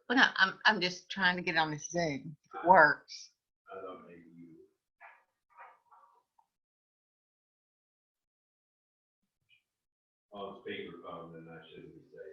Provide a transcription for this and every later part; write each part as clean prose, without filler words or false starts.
Well, no, I'm just trying to get on this Zoom. It works. On speakerphone, then I shouldn't be saying.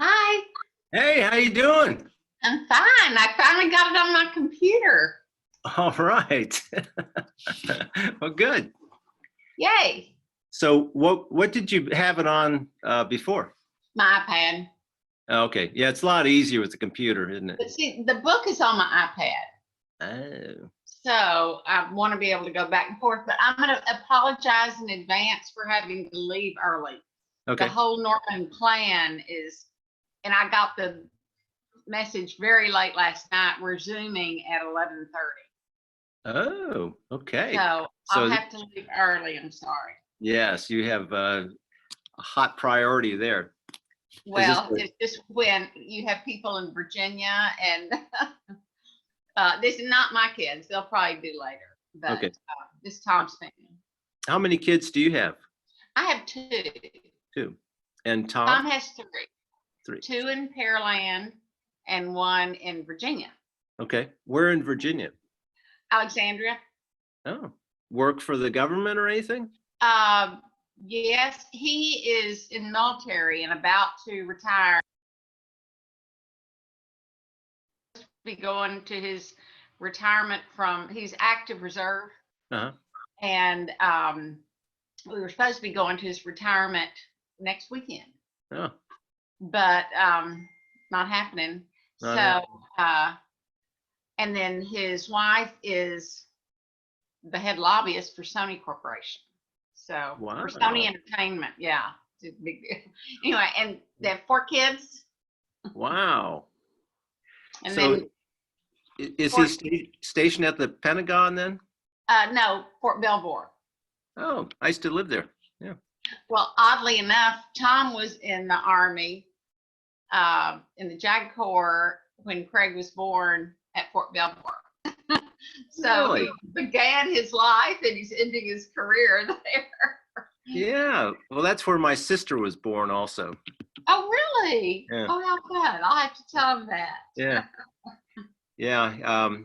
Hi, Hey, how you doing? I'm fine. I finally got it on my computer. All right. Well, good. Yay. So what did you have it on before? My iPad. Okay. Yeah, it's a lot easier with the computer, isn't it? But see, the book is on my iPad. Oh. So I want to be able to go back and forth, but I'm going to apologize in advance for having to leave early. Okay. The whole Norman plan is, and I got the message very late last night. We're Zooming at 11:30. Oh, okay. So So I'll have to leave early. I'm sorry. yes, you have a hot priority there. Well, it's just when you have people in Virginia and this is not my kids. They'll probably do later. But Okay. this is Tom's family. How many kids do you have? I have two. Two. And Tom Tom? has three. Three. Two in Pearland and one in Virginia. Okay. Where in Virginia? Alexandria. Oh, work for the government or anything? Yes, he is in the military and about to retire. Be going to his retirement from, he's active reserve. Uh-huh. And we were supposed to be going to his retirement next weekend. Oh. But not happening. Not So and then his wife is the head lobbyist for Sony Corporation. So Wow. for Sony Entertainment, yeah, it's a big deal. Anyway, and they have 4 kids. Wow. And So then is he stationed at the Pentagon then? no, Fort Belvoir. Oh, I used to live there. Yeah. Well, oddly enough, Tom was in the Army, in the JAG Corps when Craig was born at Fort Belvoir. So Really? he began his life and he's ending his career there. Yeah. Well, that's where my sister was born also. Oh, really? Yeah. Oh, how good. I'll have to tell him that. Yeah. Yeah.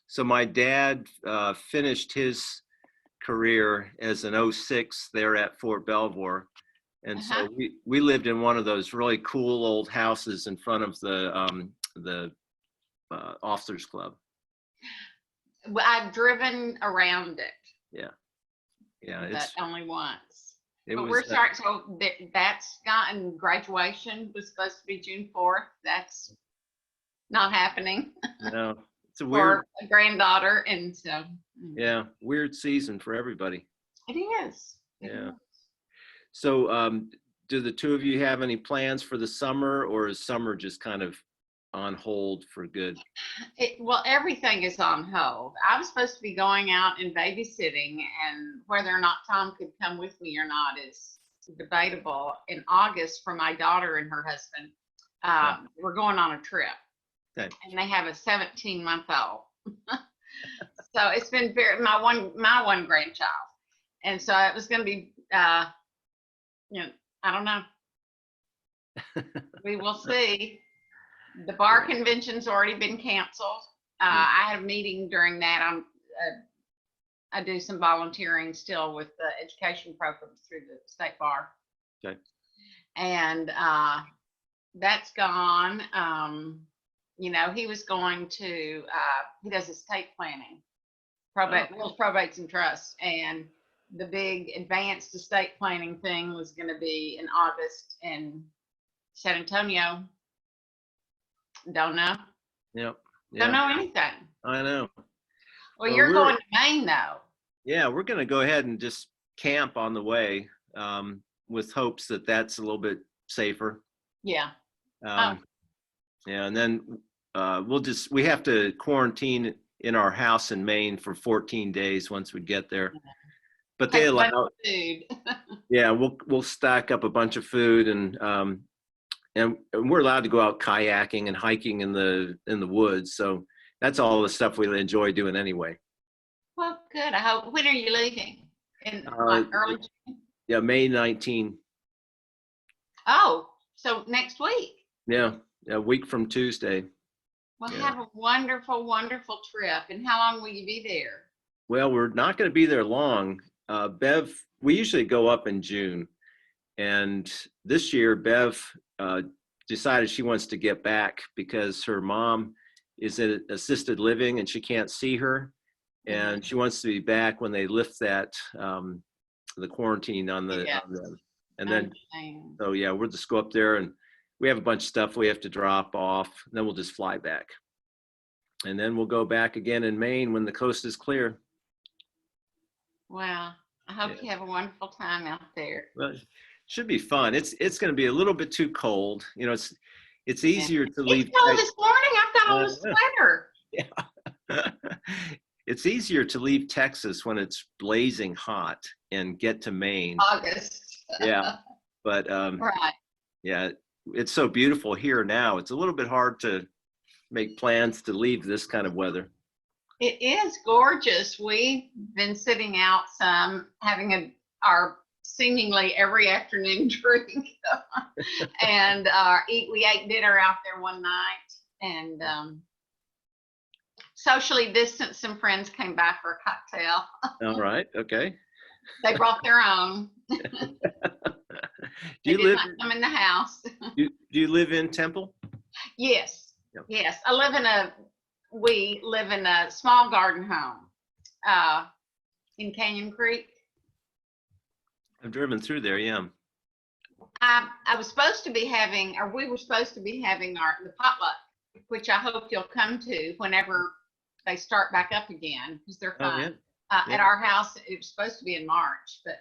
So my dad finished his career as an 06 there at Fort Belvoir. And so we lived in one of those really cool old houses in front of the Officers Club. Well, I've driven around it. Yeah. Yeah. But only once. But we're sorry. So that's gotten, graduation was supposed to be June 4th. That's not happening. No, it's a weird. For a granddaughter, and so. Yeah, weird season for everybody. It is. Yeah. So, do the two of you have any plans for the summer, or is summer just kind of on hold for good? Well, everything is on hold. I was supposed to be going out and babysitting, and whether or not Tom could come with me or not is debatable. In August, for my daughter and her husband, we're going on a trip, Okay. and they have a 17-month-old. So it's been my one grandchild, and so it was going to be, I don't know. We will see. The bar convention's already been canceled. I had a meeting during that. I do some volunteering still with the education programs through the state bar. Okay. And that's gone. He was going to, he does estate planning, wills, probates, and trusts. And the big advanced estate planning thing was going to be in August in San Antonio. Don't know. Yep. Don't know anything. I know. Well, you're going to Maine, though. Yeah, we're going to go ahead and just camp on the way, with hopes that that's a little bit safer. Yeah. Yeah, and then we have to quarantine in our house in Maine for 14 days once we get there. But they allow food. Yeah, we'll stack up a bunch of food, and we're allowed to go out kayaking and hiking in the woods. So that's all the stuff we enjoy doing anyway. Well, good. I hope. When are you leaving? In early June? Yeah, May 19. Oh, so next week. Yeah, a week from Tuesday. Well, have a wonderful, wonderful trip. And how long will you be there? Well, we're not going to be there long. Bev, we usually go up in June. And this year, Bev decided she wants to get back because her mom is in assisted living and she can't see her. And she wants to be back when they lift that, the quarantine on them. And then, so yeah, we'll just go up there, and we have a bunch of stuff we have to drop off, and then we'll just fly back. And then we'll go back again in Maine when the coast is clear. Wow. I hope you have a wonderful time out there. Well, it should be fun. It's going to be a little bit too cold. It's easier to leave. It's cold this morning. I've got on a sweater. Yeah. It's easier to leave Texas when it's blazing hot and get to Maine. August. Yeah. But right. Yeah, it's so beautiful here now. It's a little bit hard to make plans to leave this kind of weather. It is gorgeous. We've been sitting out some, having our seemingly every afternoon drink. And we ate dinner out there one night, and socially distanced. Some friends came by for a cocktail. All right. Okay. They brought their own. Do you live? I'm in the house. Do you live in Temple? Yes. Yep. Yes. We live in a small garden home in Canyon Creek. I've driven through there. Yeah. I was supposed to be having, or we were supposed to be having the potluck, which I hope you'll come to whenever they start back up again, because they're fun. At our house, it was supposed to be in March, but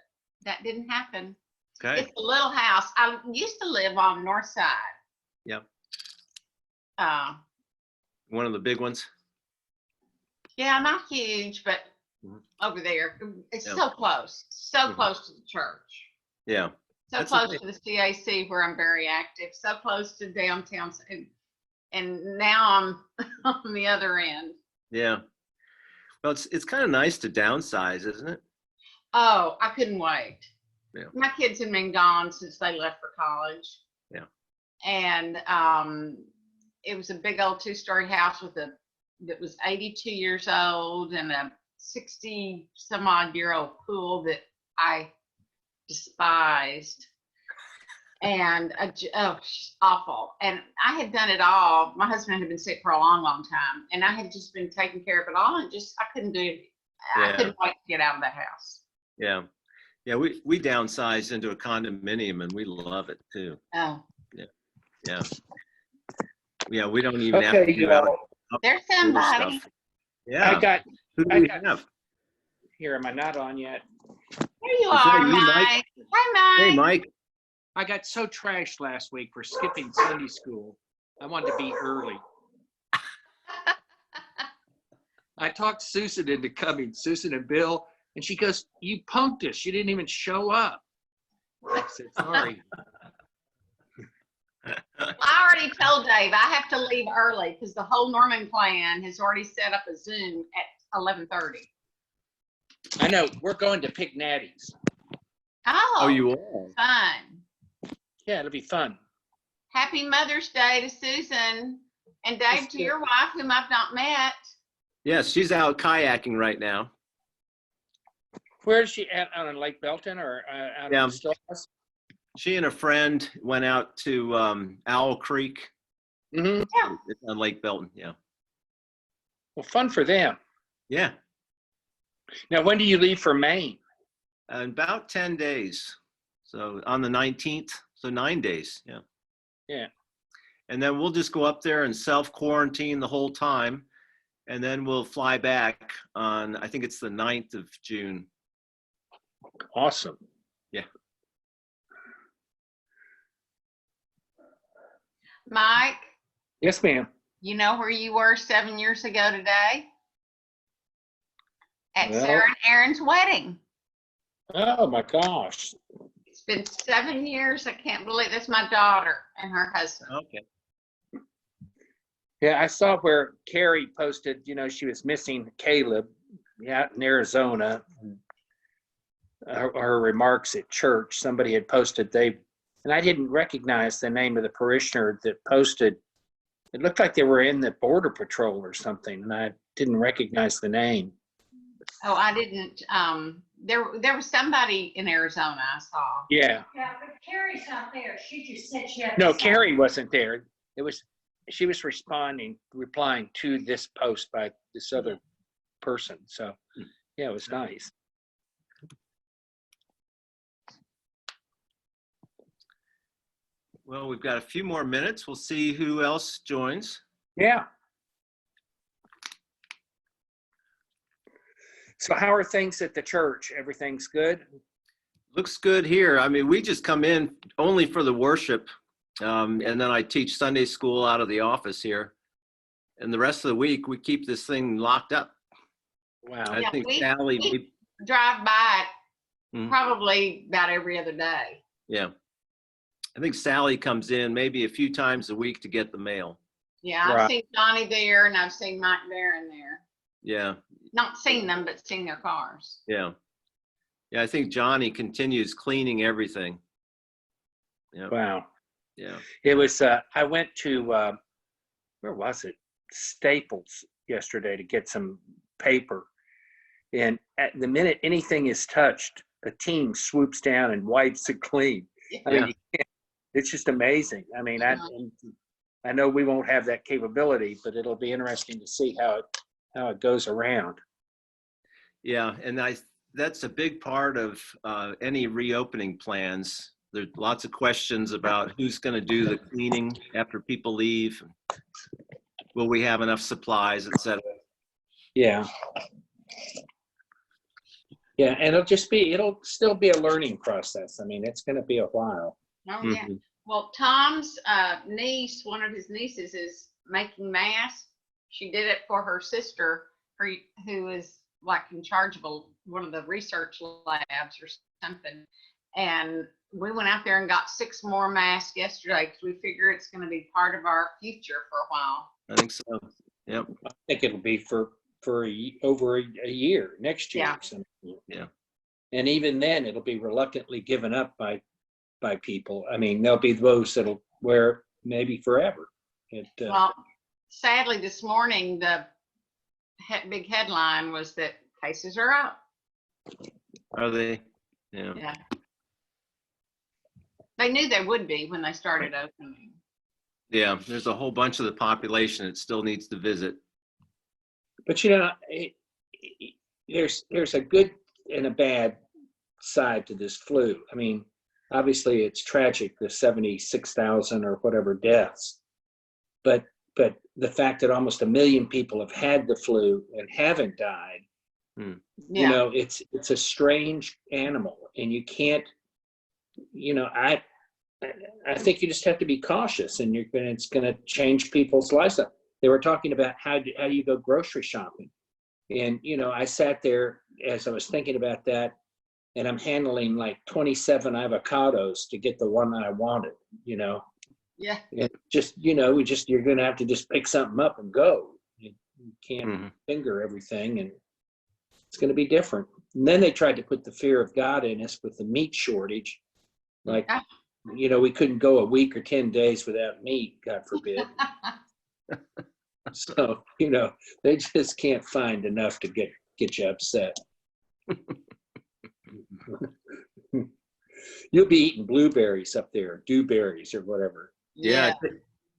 that didn't happen. Okay. It's a little house. I used to live on the north side. Yep. One of the big ones. Yeah, not huge, but over there, it's so close, close to the church. Yeah. So close to the CAC where I'm very active, so close to downtown, and now I'm on the other end. Yeah. Well, it's kind of nice to downsize, isn't it? Oh, I couldn't wait. Yeah. My kids have been gone since they left for college. Yeah. And it was a big old 2-story house that was 82 years old and a 60 some odd year old pool that I despised. And she's awful. And I had done it all. My husband had been sick for a long, long time, and I had just been taking care of it all, and I couldn't do it. I couldn't wait to get out of that house. Yeah. Yeah, we downsized into a condominium, and we love it too. Oh. Yeah. Yeah. Yeah, we don't even have to do out. There's somebody. Yeah. I got here. Am I not on yet? Here you are, Mike. Hi, Mike. Hey, Mike. I got so trashed last week for skipping Sunday school. I wanted to be early. I talked Susan into coming, Susan and Bill, and she goes, "You punked us. You didn't even show up." I said, "Sorry." I already told Dave I have to leave early because the whole Norman clan has already set up a Zoom at 11:30. I know. We're going to Pig Natty's. Oh, you are? fun. Yeah, it'll be fun. Happy Mother's Day to Susan and Dave, to your wife, whom I've not met. Yes, she's out kayaking right now. Where is she at? Out on Lake Belton or out Yeah. in the Stillhouse? She and a friend went out to Owl Creek. Mm-hmm. It's on Lake Belton. Yeah. Well, fun for them. Yeah. Now, when do you leave for Maine? In about 10 days. So on the 19th. So 9 days. Yeah. Yeah. And then we'll just go up there and self-quarantine the whole time. And then we'll fly back on, I think it's the 9th of June. Awesome. Yeah. Mike, Yes, ma'am. you know where you were 7 years ago today? At Well- Sarah and Aaron's wedding. Oh my gosh. It's been 7 years. I can't believe that's my daughter and her husband. Okay. Yeah, I saw where Carrie posted, she was missing Caleb out in Arizona. Her remarks at church, somebody had posted and I didn't recognize the name of the parishioner that posted. It looked like they were in the Border Patrol or something, and I didn't recognize the name. Oh, I didn't. There was somebody in Arizona I saw. Yeah. Yeah, but Carrie's not there. She just said she had. No, to Carrie wasn't there. She was replying to this post by this other person. So, yeah, it was nice. Well, we've got a few more minutes. We'll see who else joins. Yeah. So how are things at the church? Everything's good? Looks good here. I mean, we just come in only for the worship. And then I teach Sunday school out of the office here. And the rest of the week, we keep this thing locked up. Wow. I Yeah, think we- Sally, we- Drive by it Mhm. probably about every other day. yeah. I think Sally comes in maybe a few times a week to get the mail. Yeah, I've Right. seen Donnie there and I've seen Mike there and there. Yeah. Not seen them, but seen their cars. Yeah. Yeah. I think Johnny continues cleaning everything. Yeah. Wow. Yeah. It was, I went to, where was it? Staples yesterday to get some paper. And at the minute anything is touched, a team swoops down and wipes it clean. I mean, it's just amazing. I mean, I know we won't have that capability, but it'll be interesting to see how it goes around. Yeah. And that's a big part of any reopening plans. There's lots of questions about who's going to do the cleaning after people leave. Will we have enough supplies, et cetera? Yeah. Yeah, and it'll still be a learning process. I mean, it's going to be a while. Oh, yeah. Mhm. Well, Tom's niece, one of his nieces, is making masks. She did it for her sister, who is like in charge of one of the research labs or something. And we went out there and got 6 more masks yesterday because we figure it's going to be part of our future for a while. I think so. Yep. I think it'll be for over a year, next year. Yeah. Or something. Yeah. And even then, it'll be reluctantly given up by people. I mean, there'll be those that'll wear it maybe forever. Well, sadly, this morning, the big headline was that cases are up. Are they? Yeah. Yeah. They knew they would be when they started opening. Yeah. There's a whole bunch of the population that still needs to visit. But there's a good and a bad side to this flu. I mean, obviously it's tragic, the 76,000 or whatever deaths, but the fact that almost 1 million people have had the flu and haven't died, Yeah. it's a strange animal, and you can't, I think you just have to be cautious, and it's going to change people's lives. They were talking about how do you go grocery shopping, and I sat there as I was thinking about that, and I'm handling like 27 avocados to get the one that I wanted. Yeah. And just you're going to have to just pick something up and go. You can't finger everything, and it's going to be different. And then they tried to put the fear of God in us with the meat shortage, like. We couldn't go a week or 10 days without meat, God forbid. So, they just can't find enough to get you upset. You'll be eating blueberries up there, dewberries or whatever. Yeah,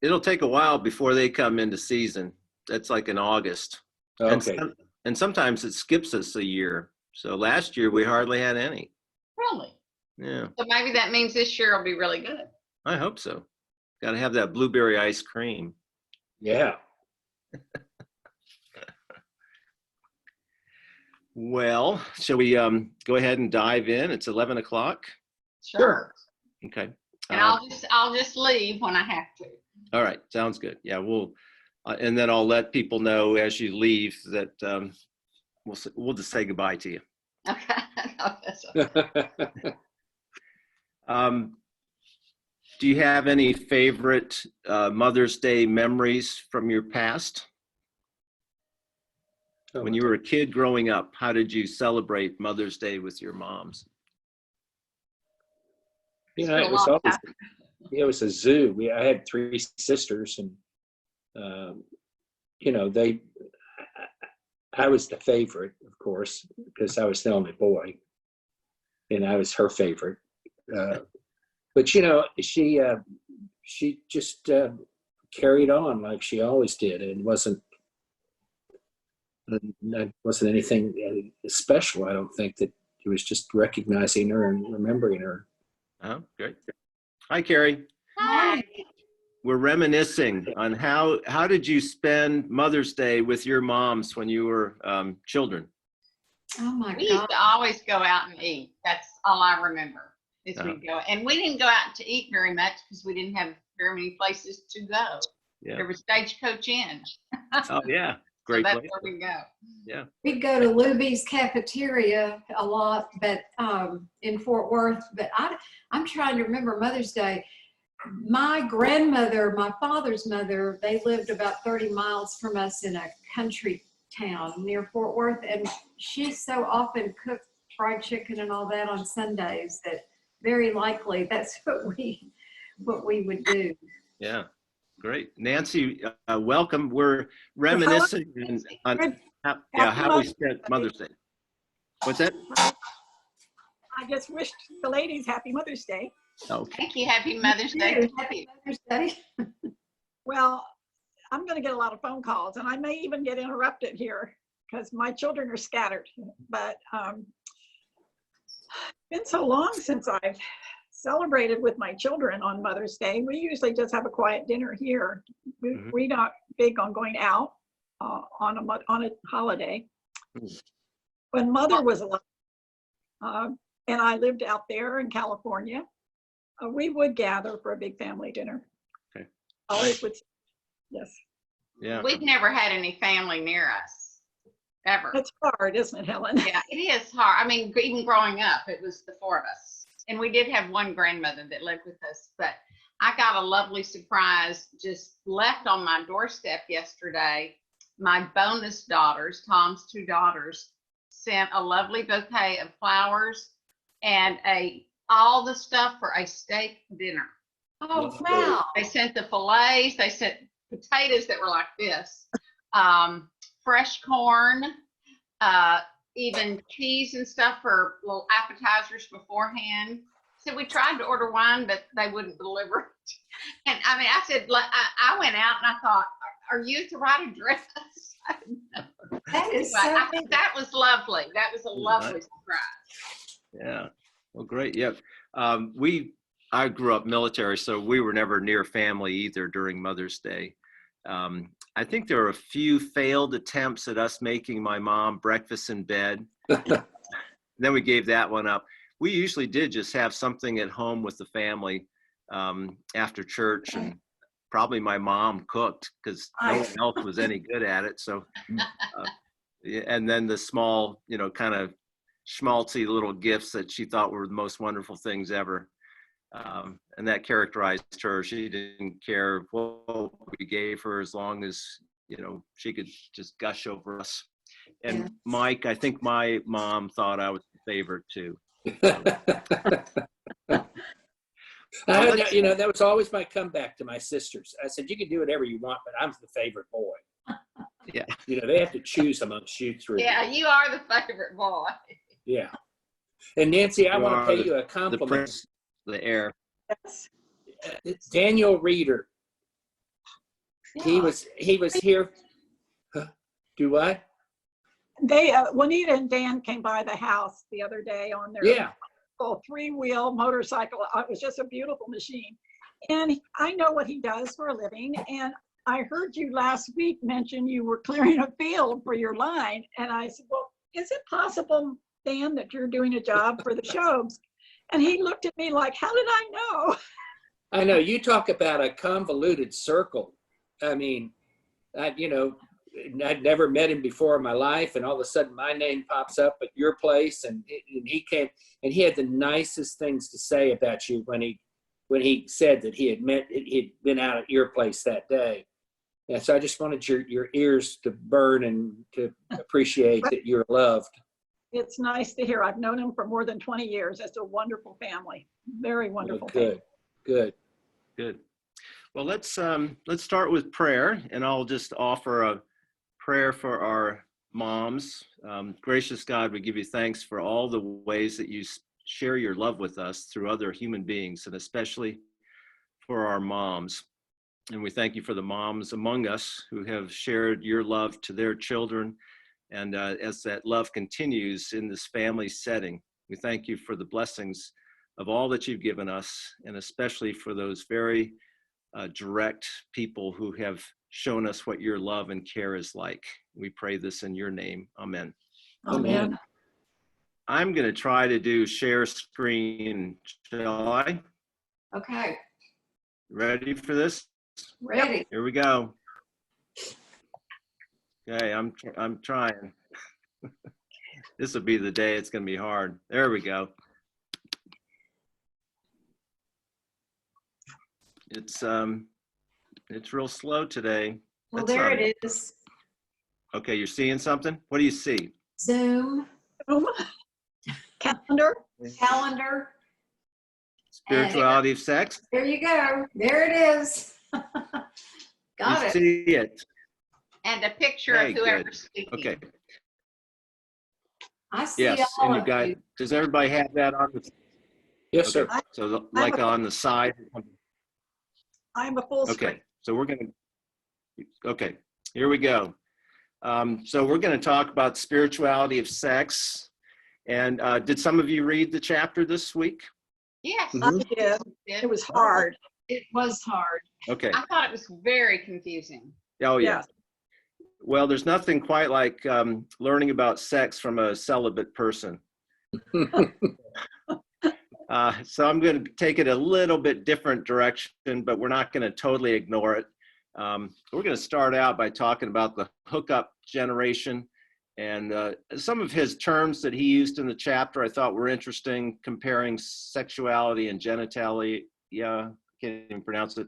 it'll take a while before they come into season. That's like in August. Okay. And sometimes it skips us a year. So last year we hardly had any. Really? Yeah, So maybe that means this year will be really good. I hope so. Got to have that blueberry ice cream. Yeah. Well, shall we go ahead and dive in? It's 11 o'clock. Sure. Okay. And I'll just leave when I have to. All right. Sounds good. Yeah, we'll, and then I'll let people know as you leave that we'll just say goodbye to you. Okay. Okay. Do you have any favorite Mother's Day memories from your past? When you were a kid growing up, how did you celebrate Mother's Day with your moms? It was a zoo. I had 3 sisters, and I was the favorite, of course, because I was the only boy, and I was her favorite. But she just carried on like she always did, and wasn't anything special. I don't think that it was just recognizing her and remembering her. Oh, great. Hi, Carrie. Hi. We're reminiscing on how did you spend Mother's Day with your moms when you were children? Oh my We used God. to always go out and eat. That's all I remember. Is we'd go, and we didn't go out to eat very much because we didn't have very many places to go. Yeah. There was Stagecoach Inn. Oh, yeah. So Great that's place. where we go. Yeah. We'd go to Luby's cafeteria a lot, but in Fort Worth. But I'm trying to remember Mother's Day. My grandmother, my father's mother, they lived about 30 miles from us in a country town near Fort Worth, and she so often cooked fried chicken and all that on Sundays that very likely that's what we would do. Yeah. Great. Nancy, welcome. We're reminiscing on how we spent Mother's Day. What's that? I just wished the ladies happy Mother's Day. Okay. Thank you. Happy Mother's Day. Happy Mother's Day. Well, I'm going to get a lot of phone calls, and I may even get interrupted here because my children are scattered. But it's been so long since I've celebrated with my children on Mother's Day. We usually just have a quiet dinner here. We're not big on going out on a holiday. When Mother was alive, and I lived out there in California, we would gather for a big family dinner. Okay. Always would. Yes. Yeah. We've never had any family near us, ever. It's hard, isn't it, Helen? Yeah, it is hard. I mean, even growing up, it was the 4 of us. And we did have one grandmother that lived with us, but I got a lovely surprise just left on my doorstep yesterday. My bonus daughters, Tom's 2 daughters, sent a lovely bouquet of flowers and all the stuff for a steak dinner. Oh, wow. They sent the fillets, they sent potatoes that were like this, fresh corn, even cheese and stuff for little appetizers beforehand. So we tried to order wine, but they wouldn't deliver it. And I mean, I said, I went out and I thought, are you at the right address? That is Anyway, so I think that was lovely. That was a lovely surprise. Yeah. Well, great. Yep. I grew up military, so we were never near family either during Mother's Day. I think there were a few failed attempts at us making my mom breakfast in bed. Then we gave that one up. We usually did just have something at home with the family. after church, and probably my mom cooked because no one else was any good at it. So, yeah, and then the small, kind of schmaltzy little gifts that she thought were the most wonderful things ever. And that characterized her. She didn't care what we gave her as long as, she could just gush over us. And Yeah. Mike, I think my mom thought I was the favorite too. That was always my comeback to my sisters. I said, you can do whatever you want, but I'm the favorite boy. Yeah. They have to choose amongst you three. Yeah, you are the favorite boy. Yeah. And Nancy, I You want to are pay you a The compliment. prince, the heir. Yes. It's Daniel Reeder. He Yeah. was here. Huh? Do what? They, Juanita and Dan came by the house the other day on their Yeah. little 3-wheel motorcycle. It was just a beautiful machine. And I know what he does for a living. And I heard you last week mention you were clearing a field for your line. And I said, well, is it possible, Dan, that you're doing a job for the Shobes? And he looked at me like, how did I know? I know, you talk about a convoluted circle. I mean, I'd never met him before in my life, and all of a sudden my name pops up at your place, and he came, and he had the nicest things to say about you when he said that he'd been out at your place that day. And so I just wanted your ears to burn and to appreciate that you're loved. It's nice to hear. I've known him for more than 20 years. It's a wonderful family. Very wonderful family. Good. Well, let's start with prayer, and I'll just offer a prayer for our moms. Gracious God, we give you thanks for all the ways that you share your love with us through other human beings, and especially for our moms. And we thank you for the moms among us who have shared your love to their children. And as that love continues in this family setting, we thank you for the blessings of all that you've given us, and especially for those very direct people who have shown us what your love and care is like. We pray this in your name. Amen. Amen. I'm going to try to do share screen. Shall I? Okay, Ready for this? ready. Here we go. Okay, I'm trying. This will be the day it's going to be hard. There we go. It's real slow today. Well, That's there not- it is. Okay, you're seeing something? What do you see? Zoom, Calendar. calendar. Spirituality of sex? There you go. There it is. Got You it. see it. And a picture Okay, of whoever's good. speaking. Okay. I see Yes, all and you of got, you. does everybody have that on the? Yes, sir. Okay, so like on the side? I'm a full screen. Okay, so we're going to, okay, here we go. So we're going to talk about spirituality of sex. And did some of you read the chapter this week? Yes. Mhm. I did. It was hard. It was hard. Okay. I thought it was very confusing. Oh, yeah. Yes. Well, there's nothing quite like learning about sex from a celibate person. So I'm going to take it a little bit different direction, but we're not going to totally ignore it. We're going to start out by talking about the hookup generation, and some of his terms that he used in the chapter I thought were interesting, comparing sexuality and genitalia. Yeah, can't even pronounce it.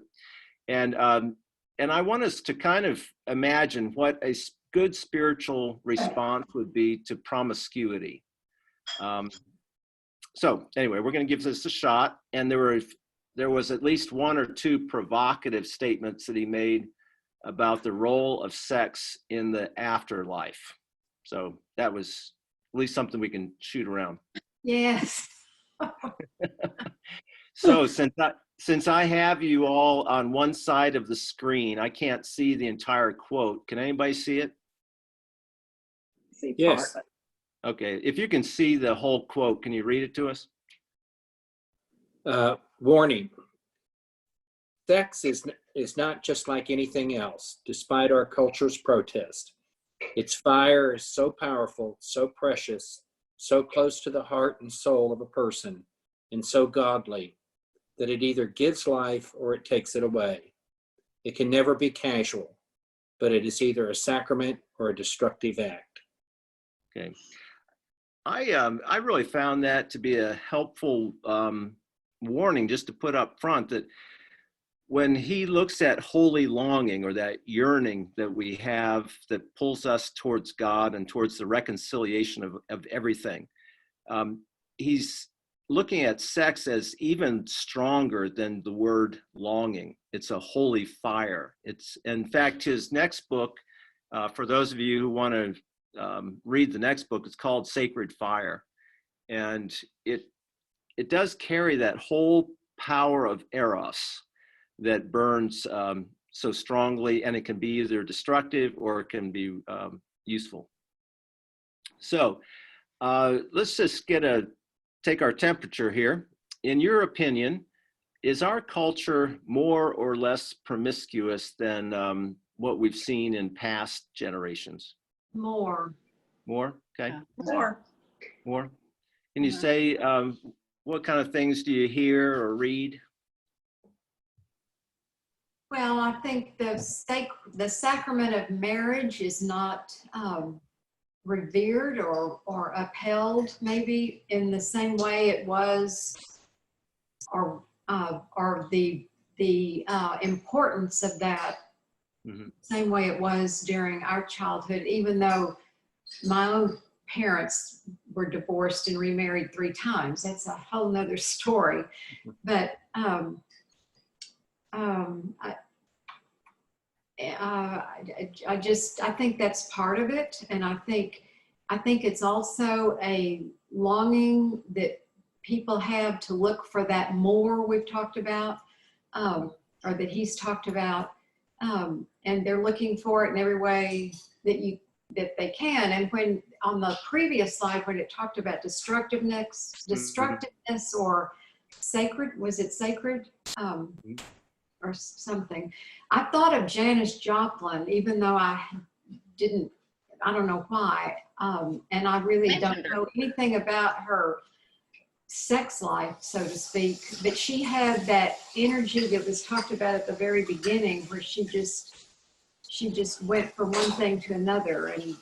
And I want us to kind of imagine what a good spiritual response would be to promiscuity. So anyway, we're going to give this a shot. And there was at least one or two provocative statements that he made about the role of sex in the afterlife. So that was at least something we can shoot around. Yes. So since I have you all on one side of the screen, I can't see the entire quote. Can anybody see it? See Yes. part. Okay, if you can see the whole quote, can you read it to us? Warning. Sex is not just like anything else, despite our culture's protest. Its fire is so powerful, so precious, so close to the heart and soul of a person, and so godly, that it either gives life or it takes it away. It can never be casual, but it is either a sacrament or a destructive act. Okay. I really found that to be a helpful warning, just to put up front that when he looks at holy longing, or that yearning that we have that pulls us towards God and towards the reconciliation of everything, he's looking at sex as even stronger than the word longing. It's a holy fire. It's, in fact, his next book, for those of you who want to read the next book, it's called Sacred Fire. And it does carry that whole power of eros that burns so strongly, and it can be either destructive or it can be useful. So let's just take our temperature here. In your opinion, is our culture more or less promiscuous than what we've seen in past generations? More. More? Okay. More. More? Can you say what kind of things do you hear or read? Well, I think the sacrament of marriage is not revered or upheld maybe in the same way it was, or the importance of that same way it was during our childhood, even though my own parents were divorced and remarried 3 times. That's a whole nother story. But I think that's part of it. And I think it's also a longing that people have to look for that more we've talked about, or that he's talked about. And they're looking for it in every way that they can. And when on the previous slide, when it talked about destructiveness or sacred, was it sacred? Or something. I thought of Janis Joplin, even though I don't know why. And I really don't know anything about her sex life, so to speak, but she had that energy that was talked about at the very beginning, where she just went from one thing to another, and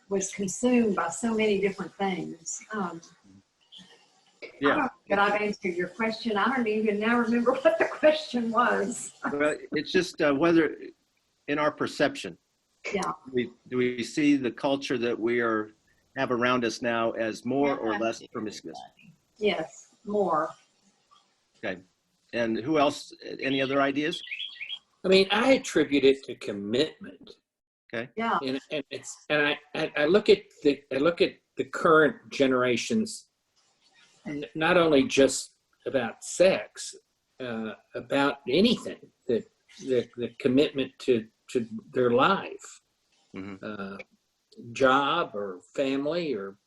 was consumed by so many different things. Yeah. But I've answered your question. I don't even now remember what the question was. Well, it's just whether in our perception, Yeah. do we see the culture that we have around us now as more or less promiscuous? Yes, more. Okay. And who else? Any other ideas? I mean, I attribute it to commitment. Okay. Yeah. And I look at the current generations, not only just about sex, about anything, the commitment to their life, job or family, or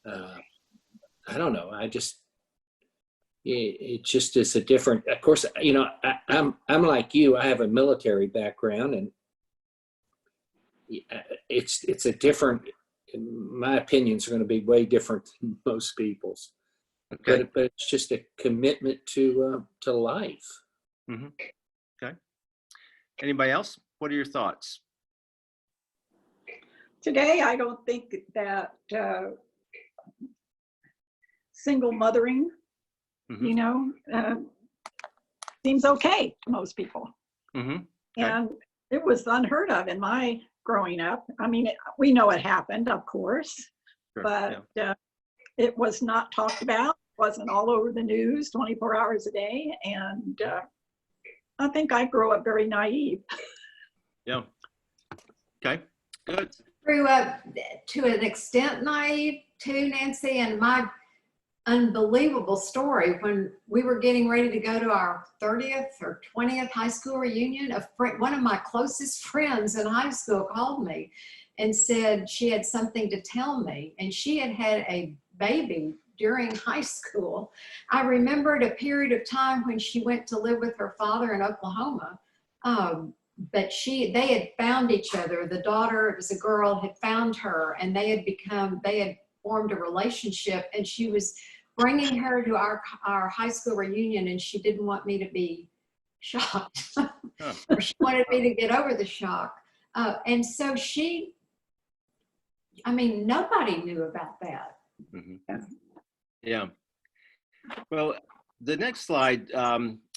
I don't know. It just is a different. Of course, I'm like you. I have a military background, and it's a different. My opinions are going to be way different than most people's. Okay. But it's just a commitment to life. Okay. Anybody else? What are your thoughts? Today, I don't think that single mothering, seems okay to most people. Okay. And it was unheard of in my growing up. I mean, we know it happened, of course, Sure. but it was not talked about, wasn't all over the news 24 hours a day. And I think I grew up very naive. Yeah. Okay, good. Grew up to an extent naive too, Nancy, and my unbelievable story, when we were getting ready to go to our 30th or 20th high school reunion, one of my closest friends in high school called me and said she had something to tell me, and she had had a baby during high school. I remembered a period of time when she went to live with her father in Oklahoma, but they had found each other. The daughter, it was a girl, had found her, and they had formed a relationship, and she was bringing her to our high school reunion, and she didn't want me to be shocked. Huh. Or she wanted me to get over the shock. And so nobody knew about that. Mhm. Yeah. Well, the next slide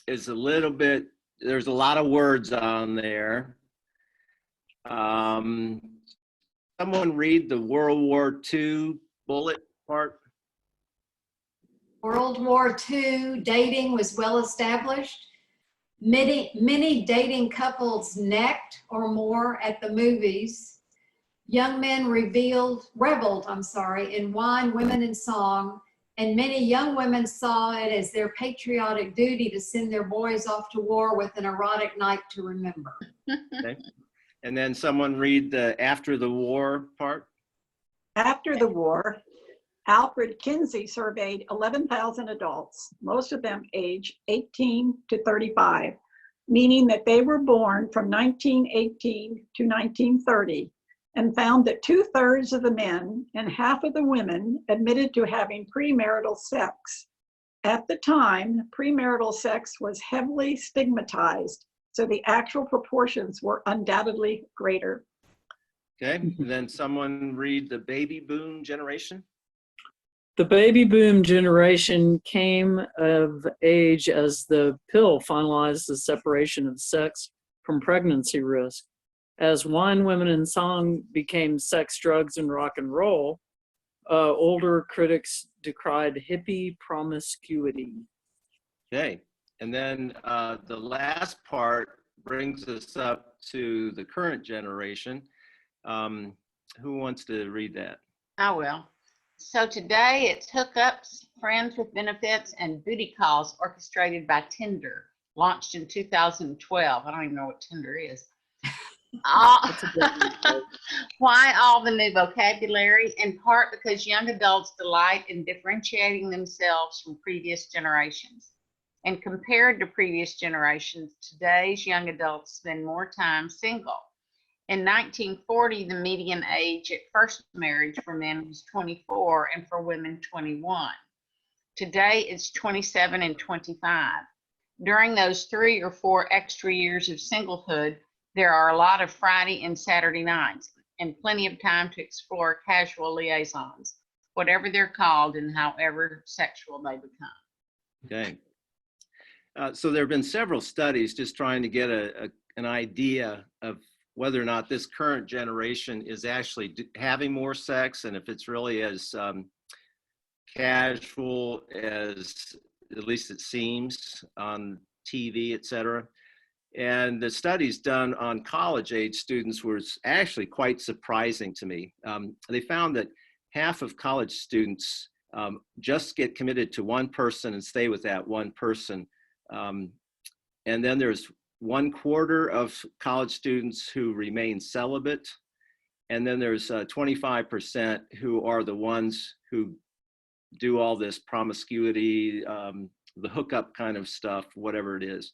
is a little bit, there's a lot of words on there. Someone read the World War II bullet part. World War II, dating was well established. Many dating couples necked or more at the movies. Young men reveled in wine, women, and song. And many young women saw it as their patriotic duty to send their boys off to war with an erotic night to remember. Okay. And then someone read the after the war part. After the war, Alfred Kinsey surveyed 11,000 adults, most of them age 18 to 35, meaning that they were born from 1918 to 1930, and found that 2/3 of the men and half of the women admitted to having premarital sex. At the time, premarital sex was heavily stigmatized, so the actual proportions were undoubtedly greater. Okay. And then someone read the baby boom generation. The baby boom generation came of age as the pill finalized the separation of sex from pregnancy risk. As wine, women, and song became sex, drugs, and rock and roll, older critics decried hippie promiscuity. Okay. And then the last part brings us up to the current generation. Who wants to read that? I will. So today it's hookups, friends with benefits, and booty calls orchestrated by Tinder, launched in 2012. I don't even know what Tinder is. Why all the new vocabulary? In part because young adults delight in differentiating themselves from previous generations. And compared to previous generations, today's young adults spend more time single. In 1940, the median age at first marriage for men was 24 and for women 21. Today, it's 27 and 25. During those 3 or 4 extra years of singlehood, there are a lot of Friday and Saturday nights and plenty of time to explore casual liaisons, whatever they're called and however sexual they become. Okay. So there have been several studies just trying to get an idea of whether or not this current generation is actually having more sex, and if it's really as casual as at least it seems on TV, et cetera. And the studies done on college age students was actually quite surprising to me. They found that half of college students just get committed to one person and stay with that one person. And then there's 1/4 of college students who remain celibate. And then there's 25% who are the ones who do all this promiscuity, the hookup kind of stuff, whatever it is.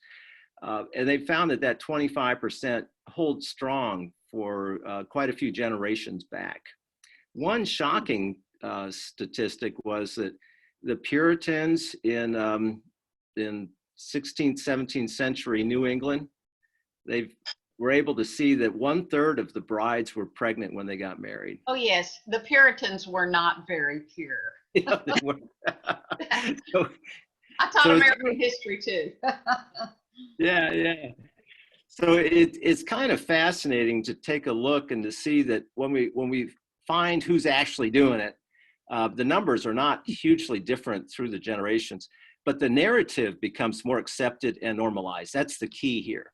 And they found that 25% holds strong for quite a few generations back. One shocking statistic was that the Puritans in 16th, 17th century New England, they were able to see that 1/3 of the brides were pregnant when they got married. Oh, yes, the Puritans were not very pure. Yeah, they were. So, I taught So it's- American history too. yeah. So it's kind of fascinating to take a look and to see that when we find who's actually doing it, the numbers are not hugely different through the generations, but the narrative becomes more accepted and normalized. That's the key here.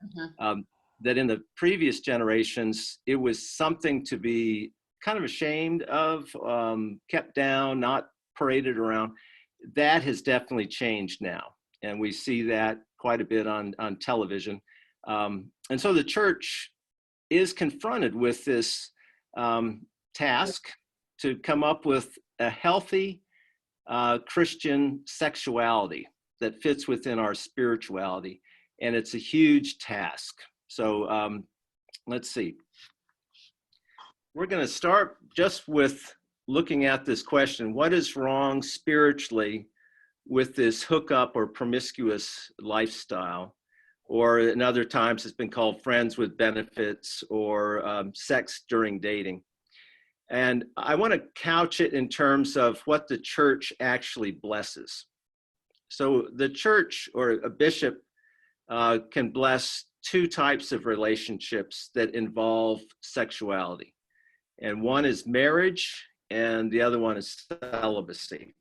That in the previous generations, it was something to be kind of ashamed of, kept down, not paraded around. That has definitely changed now. And we see that quite a bit on television. And so the church is confronted with this task to come up with a healthy Christian sexuality that fits within our spirituality. And it's a huge task. So let's see. We're going to start just with looking at this question: what is wrong spiritually with this hookup or promiscuous lifestyle, or in other times it's been called friends with benefits or sex during dating. And I want to couch it in terms of what the church actually blesses. So the church or a bishop can bless two types of relationships that involve sexuality. And one is marriage, and the other one is celibacy.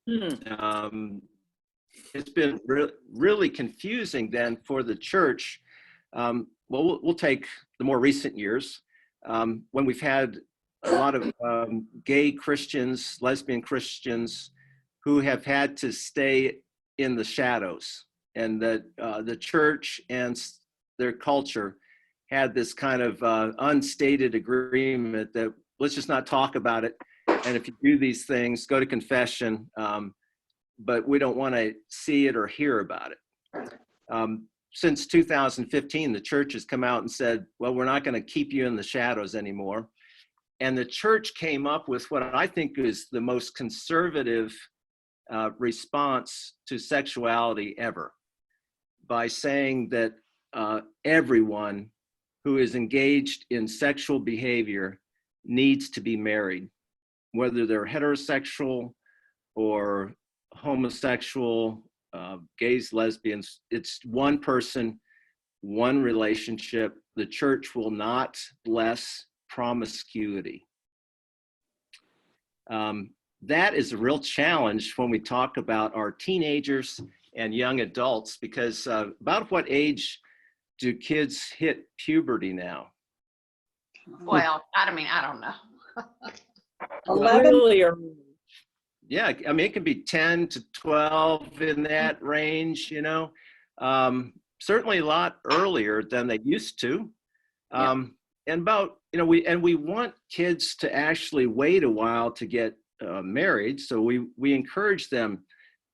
It's been really confusing then for the church. Well, we'll take the more recent years when we've had a lot of gay Christians, lesbian Christians who have had to stay in the shadows, and that the church and their culture had this kind of unstated agreement that let's just not talk about it. And if you do these things, go to confession, but we don't want to see it or hear about it. Since 2015, the church has come out and said, well, we're not going to keep you in the shadows anymore. And the church came up with what I think is the most conservative response to sexuality ever, by saying that everyone who is engaged in sexual behavior needs to be married, whether they're heterosexual or homosexual, gays, lesbians. It's one person, one relationship. The church will not bless promiscuity. That is a real challenge when we talk about our teenagers and young adults, because about what age do kids hit puberty now? Well, I don't know. 11. Really early. Yeah, I mean, it can be 10 to 12 in that range, you know, certainly a lot earlier than they used to. And about, you know, we want kids to actually wait a while to get married. So we encourage them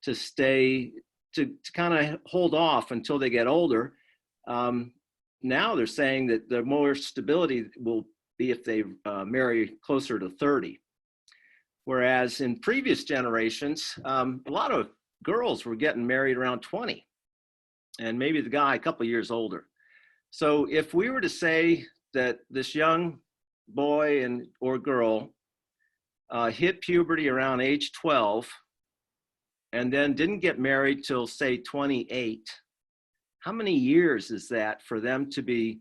to stay, to kind of hold off until they get older. Now they're saying that the more stability will be if they marry closer to 30. Whereas in previous generations, a lot of girls were getting married around 20, and maybe the guy a couple of years older. So if we were to say that this young boy or girl hit puberty around age 12 and then didn't get married till, say, 28, how many years is that for them to be,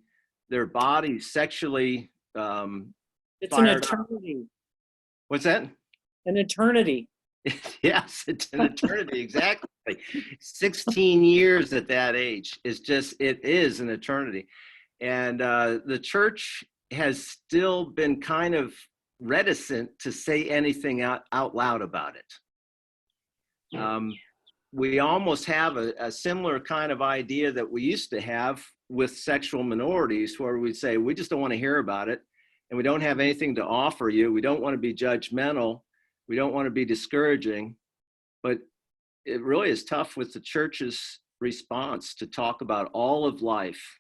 their body sexually It's an fired up? eternity. What's that? An eternity. Yes, it's an eternity, exactly. 16 years at that age is just, it is an eternity. And the church has still been kind of reticent to say anything out loud about it. We almost have a similar kind of idea that we used to have with sexual minorities, where we'd say, we just don't want to hear about it, and we don't have anything to offer you. We don't want to be judgmental. We don't want to be discouraging. But it really is tough with the church's response to talk about all of life.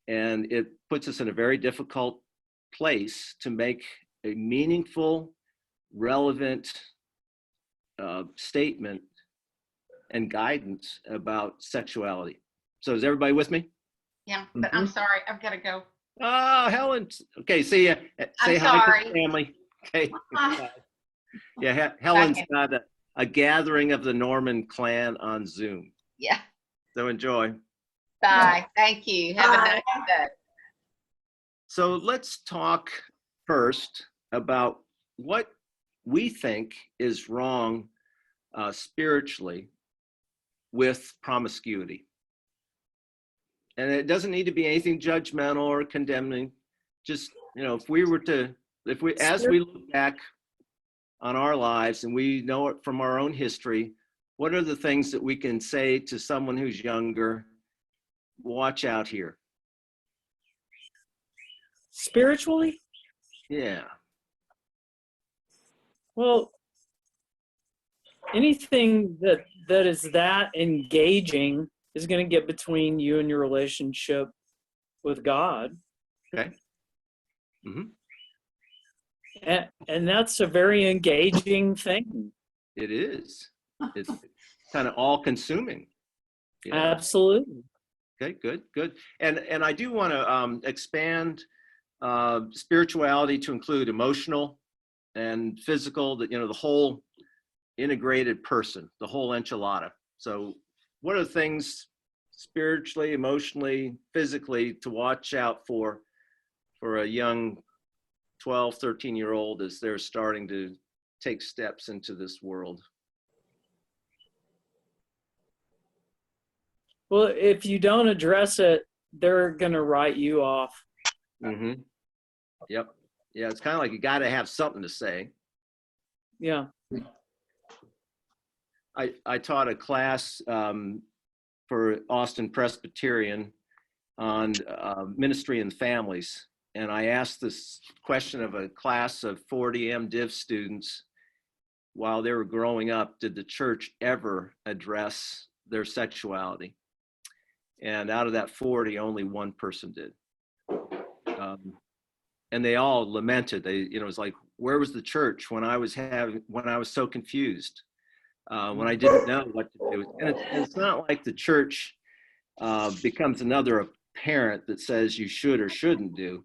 And it puts us in a very difficult place to make a meaningful, relevant statement and guidance about sexuality. So is everybody with me? Yeah, but I'm sorry, I've got to go. Oh, Helen. Okay, see ya. Say I'm hi to sorry. the family. Okay. Bye. Yeah, Helen's Okay. got a gathering of the Norman clan on Zoom. Yeah, So enjoy. bye. Thank you. Have a Bye. nice day. So let's talk first about what we think is wrong spiritually with promiscuity. And it doesn't need to be anything judgmental or condemning. Just, you know, if we, as we look back on our lives and we know it from our own history, what are the things that we can say to someone who's younger? Watch out here. Spiritually? Yeah. Well, anything that is that engaging is going to get between you and your relationship with God. Okay. Mm-hmm. And that's a very engaging thing. It is. It's kind of all consuming. Yeah. Absolutely. Okay, good, good. And I do want to expand spirituality to include emotional and physical, that, you know, the whole integrated person, the whole enchilada. So what are the things spiritually, emotionally, physically to watch out for a young 12, 13-year-old as they're starting to take steps into this world? Well, if you don't address it, they're going to write you off. Mm-hmm. Yep. Yeah, it's kind of like you got to have something to say. Yeah. I taught a class for Austin Presbyterian on ministry and families. And I asked this question of a class of 40 MDiv students while they were growing up: did the church ever address their sexuality? And out of that 40, only one person did. And they all lamented. They, you know, it was like, where was the church when I was so confused, when I didn't know what to do? And it's not like the church becomes another parent that says you should or shouldn't do,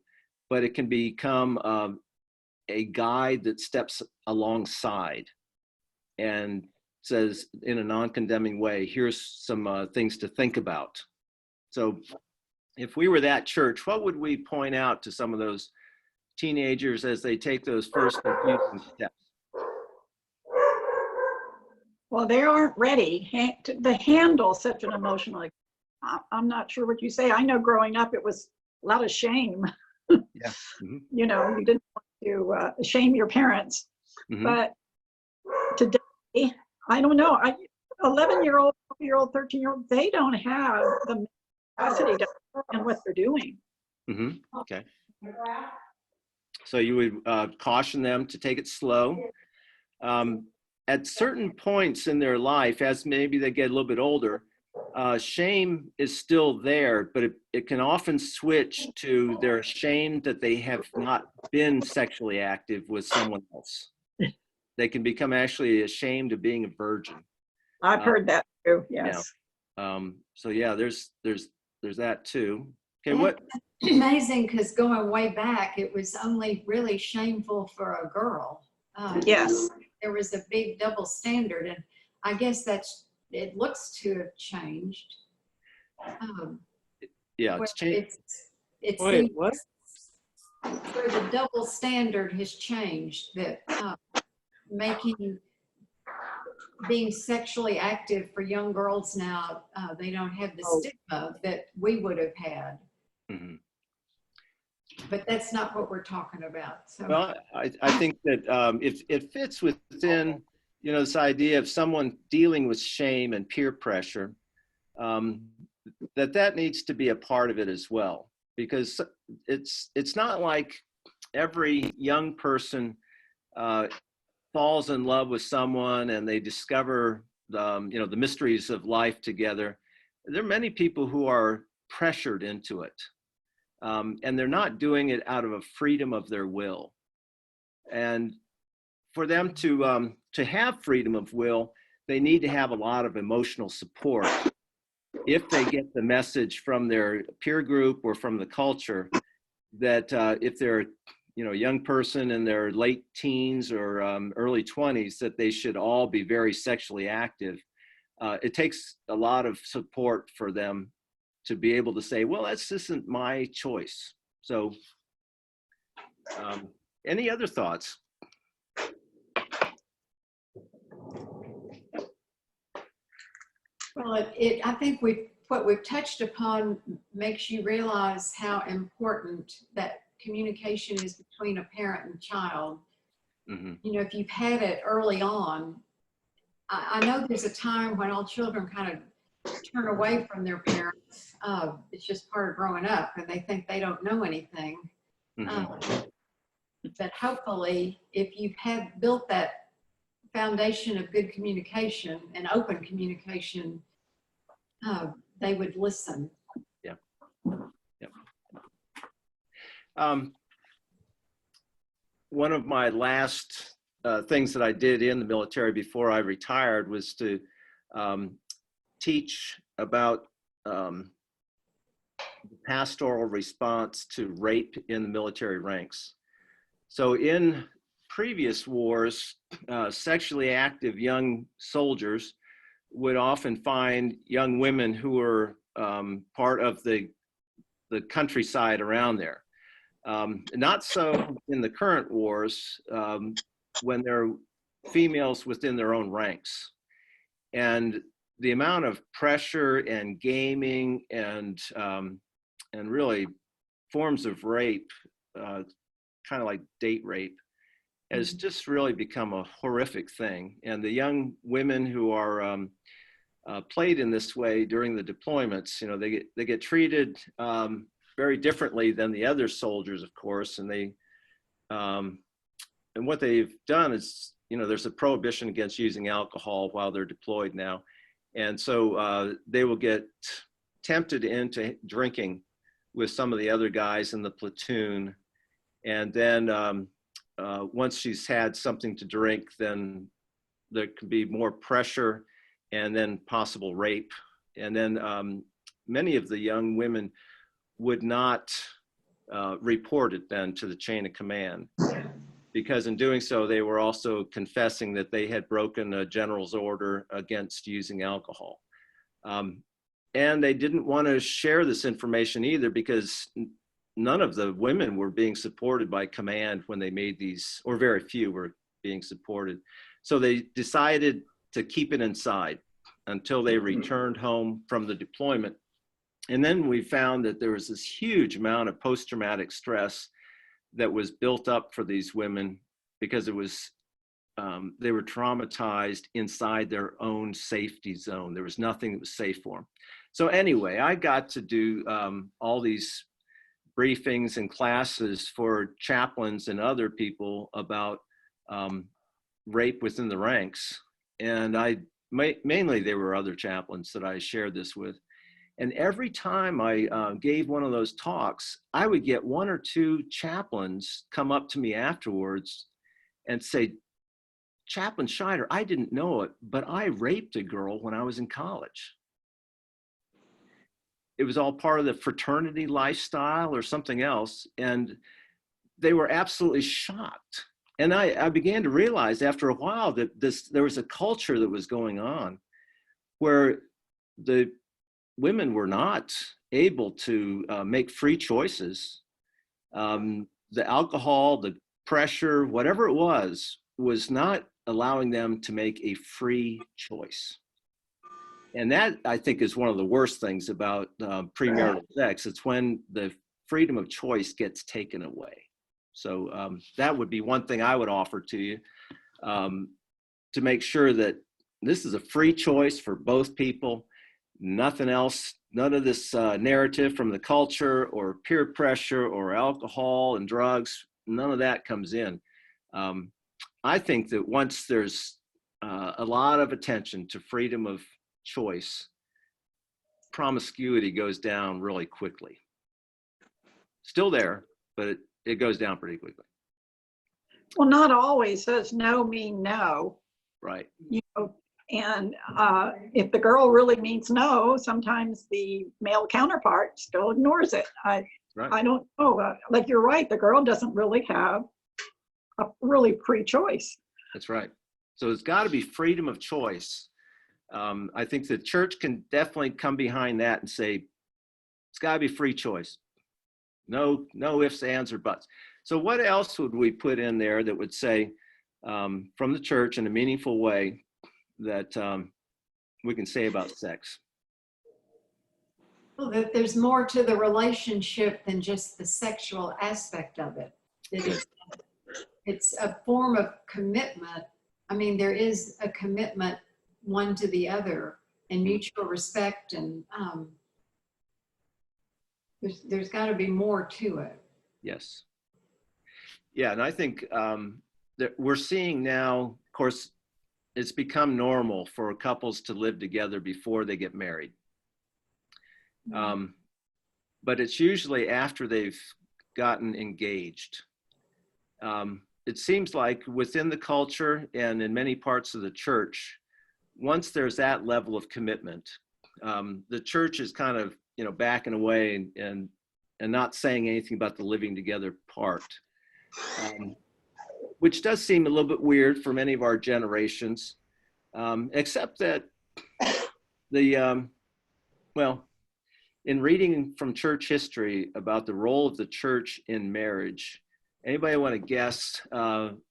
but it can become a guide that steps alongside and says in a non-condemning way, here's some things to think about. So if we were that church, what would we point out to some of those teenagers as they take those first confusing steps? Well, they aren't ready to handle such an emotional. I'm not sure what you say. I know growing up, it was a lot of shame. Yeah. Mm-hmm. You know, you didn't want to shame your parents. Mm-hmm. But today, I don't know. 11-year-old, 12-year-old, 13-year-old, they don't have the capacity to understand what they're doing. Mm-hmm. Okay. So you would caution them to take it slow. At certain points in their life, as maybe they get a little bit older, shame is still there, but it can often switch to they're ashamed that they have not been sexually active with someone else. They can become actually ashamed of being a virgin. I've heard that too. Yes. So yeah, there's that too. Okay, what? Amazing, because going way back, it was only really shameful for a girl. Yes. There was a big double standard, and I guess it looks to have changed. Yeah, it's changed. It Wait, seems what? where the double standard has changed, that being sexually active for young girls now, they don't have the stigma that we would have had. Mm-hmm. But that's not what we're talking about. So. Well, I think that it fits within, you know, this idea of someone dealing with shame and peer pressure, that needs to be a part of it as well, because it's not like every young person falls in love with someone and they discover the mysteries of life together. There are many people who are pressured into it. And they're not doing it out of a freedom of their will. And for them to have freedom of will, they need to have a lot of emotional support. If they get the message from their peer group or from the culture that if they're a young person in their late teens or early 20s, that they should all be very sexually active, it takes a lot of support for them to be able to say, well, this isn't my choice. So any other thoughts? Well, I think what we've touched upon makes you realize how important that communication is between a parent and child. Mm-hmm. You know, if you've had it early on, I know there's a time when all children kind of turn away from their parents. It's just part of growing up, and they think they don't know anything. Mm-hmm. But hopefully, if you've built that foundation of good communication and open communication, they would listen. Yeah. Yeah. One of my last things that I did in the military before I retired was to teach about pastoral response to rape in the military ranks. So in previous wars, sexually active young soldiers would often find young women who were part of the countryside around there. Not so in the current wars, when there are females within their own ranks. And the amount of pressure and gaming and really forms of rape, kind of like date rape, has just really become a horrific thing. And the young women who are played in this way during the deployments, you know, they get treated very differently than the other soldiers, of course. And they and what they've done is, you know, there's a prohibition against using alcohol while they're deployed now. And so they will get tempted into drinking with some of the other guys in the platoon. And then once she's had something to drink, then there can be more pressure and then possible rape. And then many of the young women would not report it then to the chain of command, because in doing so, they were also confessing that they had broken a general's order against using alcohol. And they didn't want to share this information either, because none of the women were being supported by command when they made these, or very few were being supported. So they decided to keep it inside until they returned home from the deployment. And then we found that there was this huge amount of post-traumatic stress that was built up for these women, because it was they were traumatized inside their own safety zone. There was nothing that was safe for them. So anyway, I got to do all these briefings and classes for chaplains and other people about rape within the ranks. And mainly there were other chaplains that I shared this with. And every time I gave one of those talks, I would get one or two chaplains come up to me afterwards and say, "Chaplain Scheider, I didn't know it, but I raped a girl when I was in college." It was all part of the fraternity lifestyle or something else. And they were absolutely shocked. And I began to realize after a while that there was a culture that was going on where the women were not able to make free choices. The alcohol, the pressure, whatever it was not allowing them to make a free choice. And that, I think, is one of the worst things about premarital sex. It's when the freedom of choice gets taken away. So that would be one thing I would offer to you, to make sure that this is a free choice for both people. Nothing else, none of this narrative from the culture or peer pressure or alcohol and drugs, none of that comes in. I think that once there's a lot of attention to freedom of choice, promiscuity goes down really quickly. Still there, but it goes down pretty quickly. Well, not always does no mean no. Right. You know, and if the girl really means no, sometimes the male counterpart still ignores it. I don't know. Like, you're right, the girl doesn't really have a really free choice. That's right. So it's got to be freedom of choice. I think the church can definitely come behind that and say, it's got to be free choice. No ifs, ands, or buts. So what else would we put in there that would say from the church in a meaningful way that we can say about sex? Well, that there's more to the relationship than just the sexual aspect of it. It's a form of commitment. I mean, there is a commitment one to the other and mutual respect, and there's got to be more to it. Yes. Yeah, and I think that we're seeing now, of course, it's become normal for couples to live together before they get married. But it's usually after they've gotten engaged. it seems like within the culture and in many parts of the church, once there's that level of commitment, the church is kind of, backing away and not saying anything about the living together part, which does seem a little bit weird for many of our generations, except that in reading from church history about the role of the church in marriage, anybody want to guess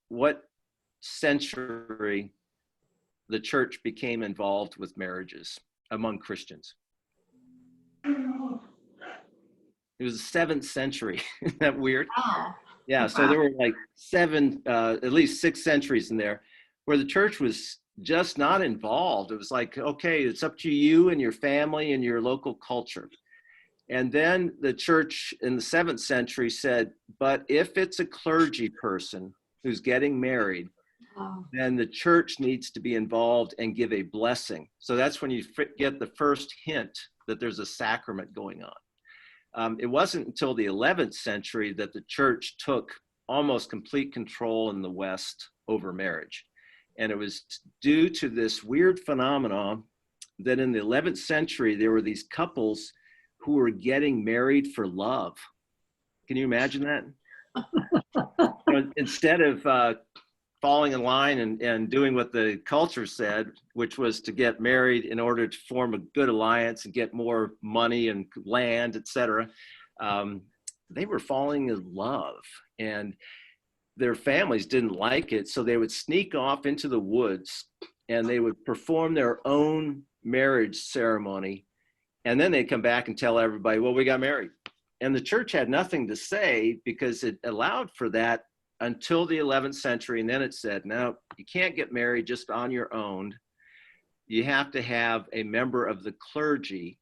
what century the church became involved with marriages among Christians? It was the 7th century. Isn't that weird? Wow. Yeah, so there were like at least 6 centuries in there where the church was just not involved. It was like, okay, it's up to you and your family and your local culture. And then the church in the 7th century said, but if it's a clergy person who's getting married, Wow. then the church needs to be involved and give a blessing. So that's when you get the first hint that there's a sacrament going on. It wasn't until the 11th century that the church took almost complete control in the West over marriage. And it was due to this weird phenomenon that in the 11th century, there were these couples who were getting married for love. Can you imagine that? Instead of falling in line and doing what the culture said, which was to get married in order to form a good alliance and get more money and land, etc., they were falling in love. And their families didn't like it, so they would sneak off into the woods and they would perform their own marriage ceremony. And then they'd come back and tell everybody, well, we got married. And the church had nothing to say because it allowed for that until the 11th century. And then it said, no, you can't get married just on your own. You have to have a member of the clergy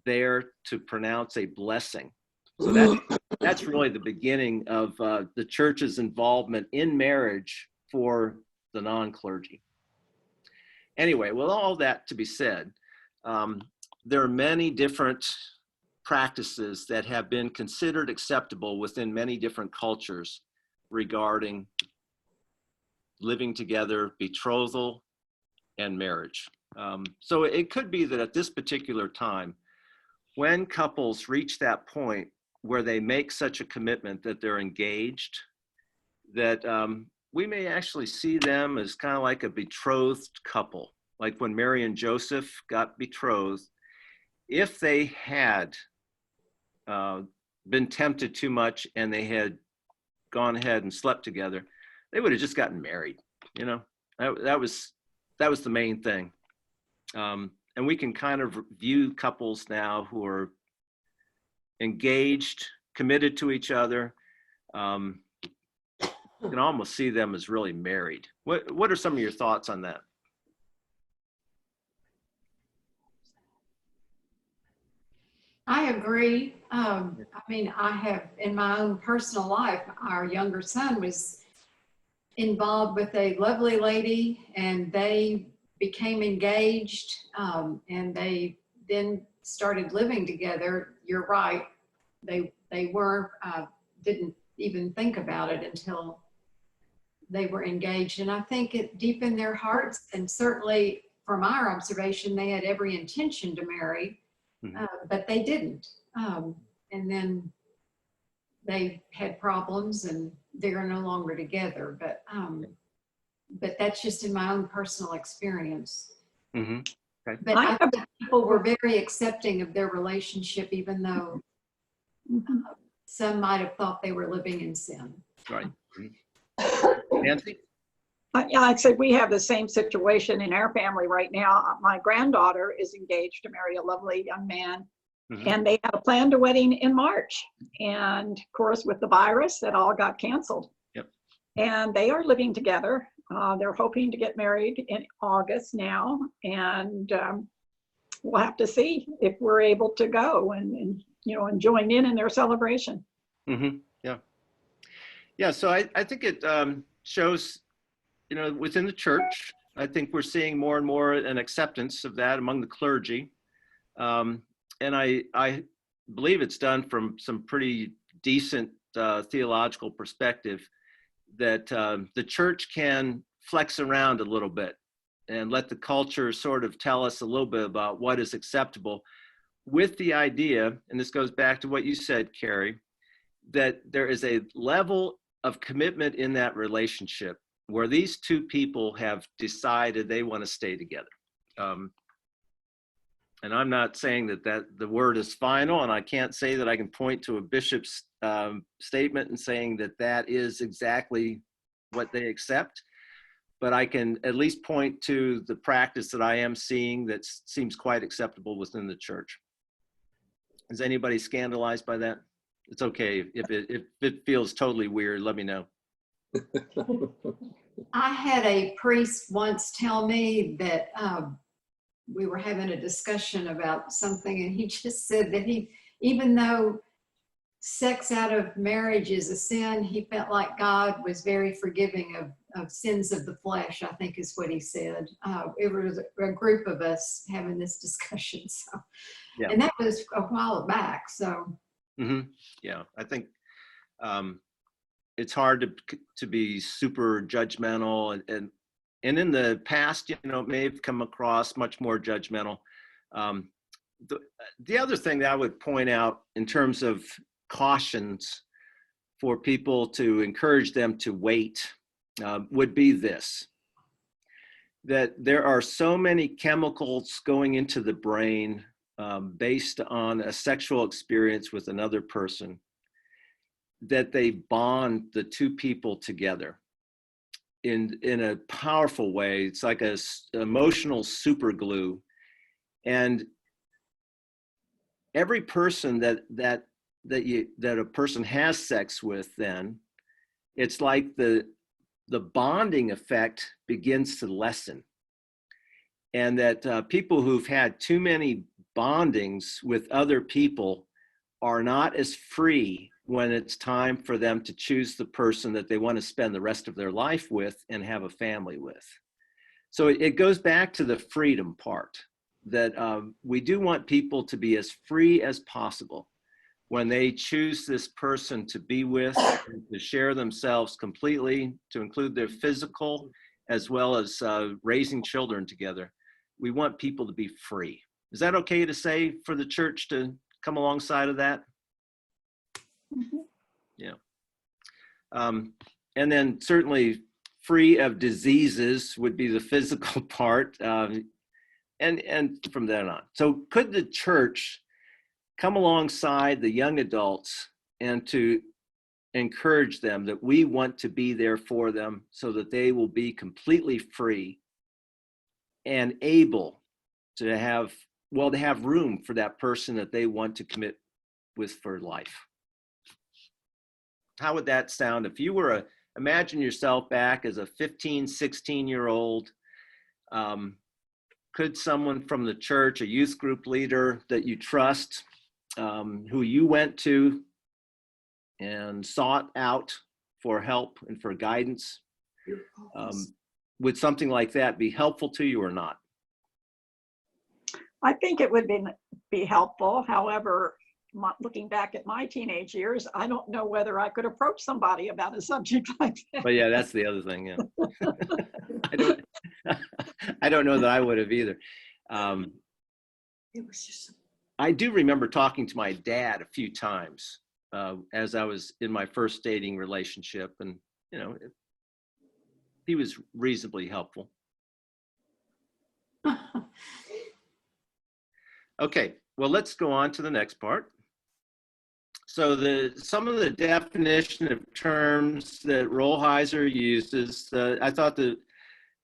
there to pronounce a blessing. So that's really the beginning of the church's involvement in marriage for the non-clergy. Anyway, with all that to be said, there are many different practices that have been considered acceptable within many different cultures regarding living together, betrothal, and marriage. So it could be that at this particular time, when couples reach that point where they make such a commitment that they're engaged, that we may actually see them as kind of like a betrothed couple. Like when Mary and Joseph got betrothed, if they had been tempted too much and they had gone ahead and slept together, they would have just gotten married. That was the main thing. And we can kind of view couples now who are engaged, committed to each other. You can almost see them as really married. What are some of your thoughts on that? I agree. I mean, I have in my own personal life, our younger son was involved with a lovely lady and they became engaged, and they then started living together. You're right. They didn't even think about it until they were engaged. And I think it deep in their hearts, and certainly from our observation, they had every intention to marry. But they didn't. And then they had problems and they're no longer together. But that's just in my own personal experience. Mm-hmm. Okay. But I think people were very accepting of their relationship, even though some might have thought they were living in sin. Right. Nancy? Yeah, I'd say we have the same situation in our family right now. My granddaughter is engaged to marry a lovely young man, and they had a planned a wedding in March. And of course, with the virus, that all got canceled. Yep. And they are living together. They're hoping to get married in August now, and we'll have to see if we're able to go and join in their celebration. Mm-hmm. Yeah. Yeah. So I think it shows, within the church, I think we're seeing more and more an acceptance of that among the clergy. And I believe it's done from some pretty decent theological perspective. that the church can flex around a little bit and let the culture sort of tell us a little bit about what is acceptable, with the idea, and this goes back to what you said, Carrie, that there is a level of commitment in that relationship where these two people have decided they want to stay together. And I'm not saying that the word is final, and I can't say that I can point to a bishop's statement and saying that that is exactly what they accept, but I can at least point to the practice that I am seeing that seems quite acceptable within the church. Is anybody scandalized by that? It's okay. If it feels totally weird, let me know. I had a priest once tell me that we were having a discussion about something, and he just said that even though sex out of marriage is a sin, he felt like God was very forgiving of sins of the flesh, I think is what he said. It was a group of us having this discussion. So, Yeah. And that was a while back. So, Yeah, I think it's hard to be super judgmental, and in the past, it may have come across much more judgmental. The other thing that I would point out in terms of cautions for people to encourage them to wait would be this: that there are so many chemicals going into the brain based on a sexual experience with another person, that they bond the two people together in a powerful way. It's like a emotional super glue. And every person that a person has sex with, then it's like the bonding effect begins to lessen. And that people who've had too many bondings with other people are not as free when it's time for them to choose the person that they want to spend the rest of their life with and have a family with. So it goes back to the freedom part, that we do want people to be as free as possible when they choose this person to be with, and to share themselves completely, to include their physical as well as raising children together. We want people to be free. Is that okay to say for the church to come alongside of that? Mhm. Yeah. And then certainly free of diseases would be the physical part, and from then on. So could the church come alongside the young adults and to encourage them that we want to be there for them so that they will be completely free and able to have room for that person that they want to commit with for life? How would that sound if you were imagine yourself back as a 15, 16-year-old? Could someone from the church, a youth group leader that you trust, who you went to and sought out for help and for guidance, would something like that be helpful to you or not? I think it would be helpful. However, looking back at my teenage years, I don't know whether I could approach somebody about a subject like that. But yeah, that's the other thing. Yeah, I don't know that I would have either. it was just. I do remember talking to my dad a few times as I was in my first dating relationship, and he was reasonably helpful. Okay, well, let's go on to the next part. So some of the definition of terms that Rollheiser uses, I thought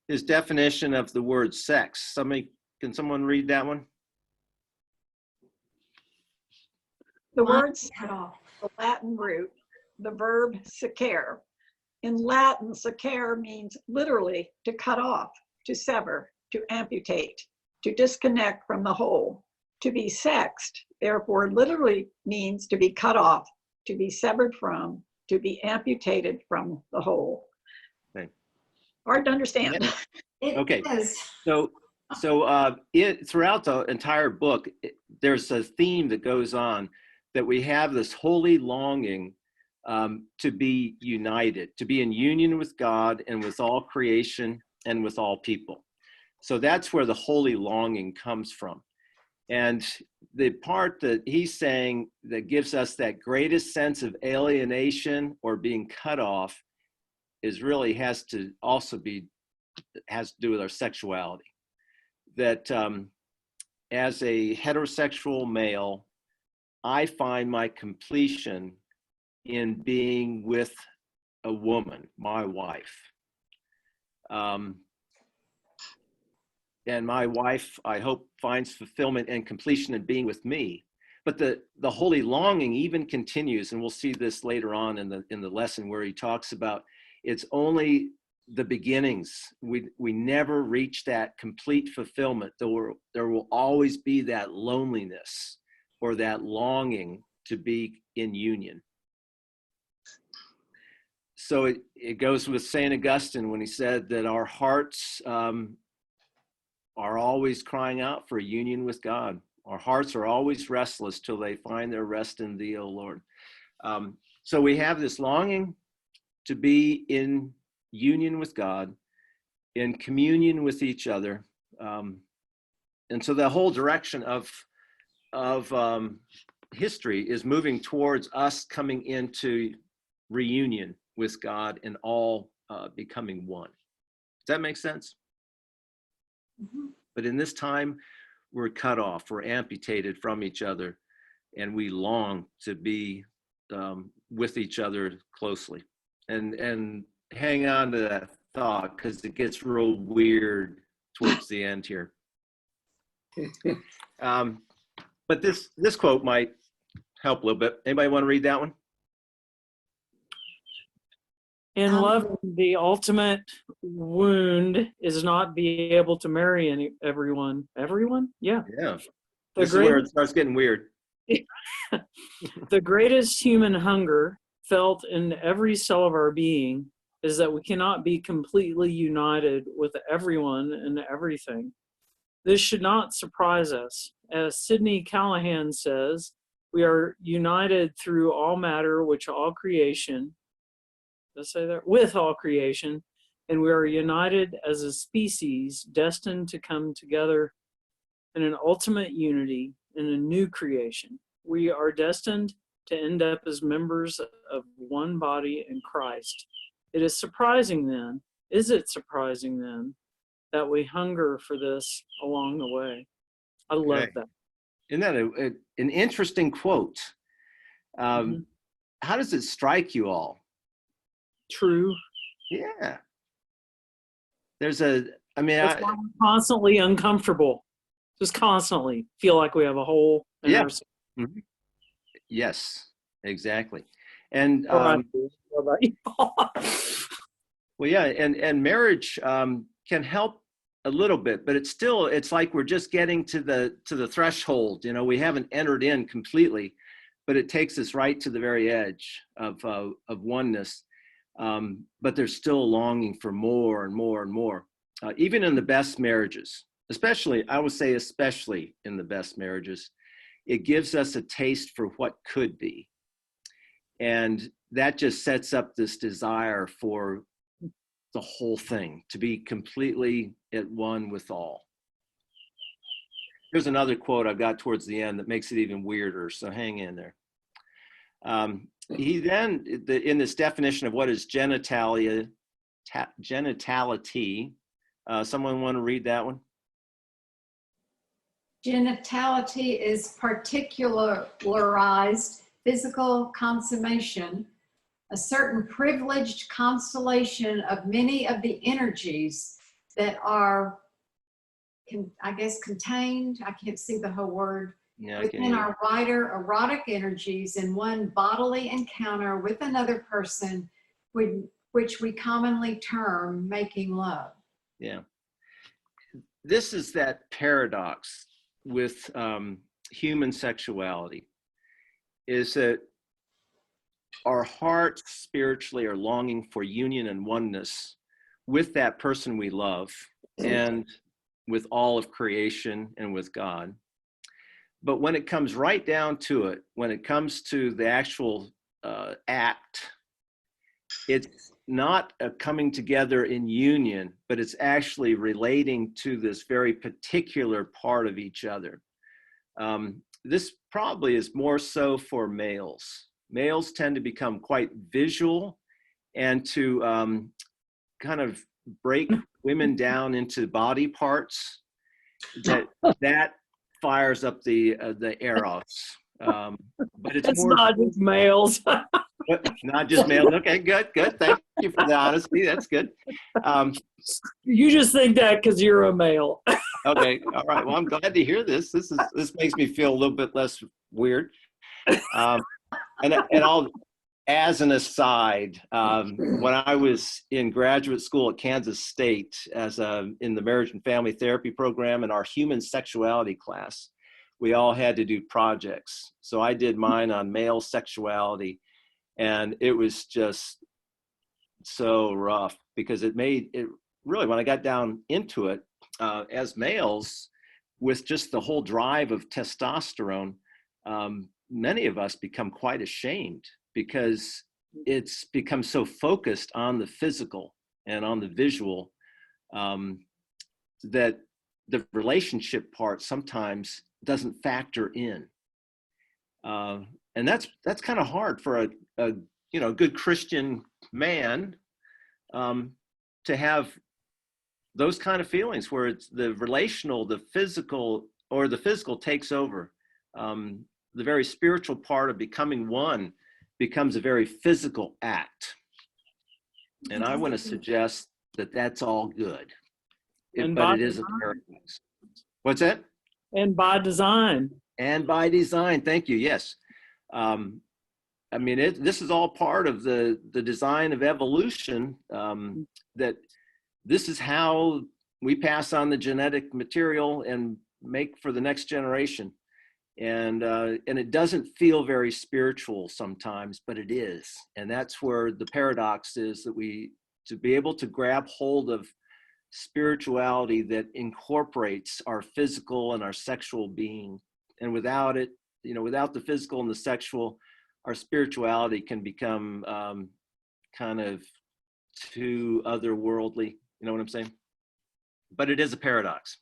his definition of the word sex. Can someone read that one? The words, Cut off. the Latin root, the verb secere. In Latin, secere means literally to cut off, to sever, to amputate, to disconnect from the whole. To be sexed, therefore, literally means to be cut off, to be severed from, to be amputated from the whole. Okay. Hard to understand. Okay. Is. So throughout the entire book, there's a theme that goes on, that we have this holy longing to be united, to be in union with God and with all creation and with all people. So that's where the holy longing comes from. And the part that he's saying that gives us that greatest sense of alienation or being cut off is really has to do with our sexuality. That as a heterosexual male, I find my completion in being with a woman, my wife. And my wife, I hope, finds fulfillment and completion in being with me. But the holy longing even continues, and we'll see this later on in the lesson where he talks about it's only the beginnings. We never reach that complete fulfillment. There will always be that loneliness or that longing to be in union. So it goes with St. Augustine when he said that our hearts are always crying out for union with God. Our hearts are always restless till they find their rest in thee, O Lord. So we have this longing to be in union with God, in communion with each other. And so the whole direction of history is moving towards us coming into reunion with God and all becoming one. Does that make sense? Mhm. But in this time, we're cut off, we're amputated from each other, and we long to be with each other closely. And hang on to that thought, because it gets real weird towards the end here. But this quote might help a little bit. Anybody want to read that one? In love, the ultimate wound is not be able to marry everyone. Everyone? Yeah. Yeah. The This is where it greatest, starts getting weird. the greatest human hunger felt in every cell of our being is that we cannot be completely united with everyone and everything. This should not surprise us. As Sidney Callahan says, we are united through all matter, which all creation, let's say that, with all creation, and we are united as a species destined to come together in an ultimate unity in a new creation. We are destined to end up as members of one body in Christ. It is surprising then, is it surprising then, that we hunger for this along the way? I love Okay. that. Isn't that an interesting quote? Mhm. How does it strike you all? True. Yeah. That's why we're constantly uncomfortable. Just constantly feel like we have a hole in Yeah. our. Mhm. Yes, exactly. And Or I do. What about you? well, yeah, and marriage can help a little bit, but it's like we're just getting to the threshold. You know, we haven't entered in completely, but it takes us right to the very edge of oneness. But there's still longing for more and more and more, even in the best marriages. Especially, I would say, especially in the best marriages, it gives us a taste for what could be, and that just sets up this desire for the whole thing, to be completely at one with all. Here's another quote I've got towards the end that makes it even weirder, so hang in there. He then, in this definition of what is genitality, someone want to read that one? Genitality is particularized physical consummation, a certain privileged constellation of many of the energies that are, I guess, contained, I can't see the whole word, Yeah, within our wider erotic energies in one bodily encounter with another person, which we commonly term making love. Yeah. This is that paradox with human sexuality, is that our hearts spiritually are longing for union and oneness with that person we love and with all of creation and with God. But when it comes right down to it, when it comes to the actual act, it's not a coming together in union, but it's actually relating to this very particular part of each other. This probably is more so for males. Males tend to become quite visual and to kind of break women down into body parts. That fires up the eros. But it's It's more not just males. not just males. Okay, good. Thank you for the honesty. That's good. You just think that because you're a male. Okay, all right. Well, I'm glad to hear this. This makes me feel a little bit less weird. And I'll, as an aside, when I was in graduate school at Kansas State in the marriage and family therapy program, in our human sexuality class, we all had to do projects. So I did mine on male sexuality, and it was just so rough because it really, when I got down into it, as males, with just the whole drive of testosterone, many of us become quite ashamed because it's become so focused on the physical and on the visual that the relationship part sometimes doesn't factor in. And that's kind of hard for a good Christian man to have those kind of feelings where it's the relational, the physical takes over. The very spiritual part of becoming one becomes a very physical act. And I want to suggest that that's all good. But it is a paradox. What's that? And by design. And by design, thank you, yes. I mean, this is all part of the design of evolution, that this is how we pass on the genetic material and make for the next generation. And it doesn't feel very spiritual sometimes, but it is. And that's where the paradox is, that to be able to grab hold of spirituality that incorporates our physical and our sexual being. And without it, without the physical and the sexual, our spirituality can become kind of too otherworldly. You know what I'm saying? But it is a paradox.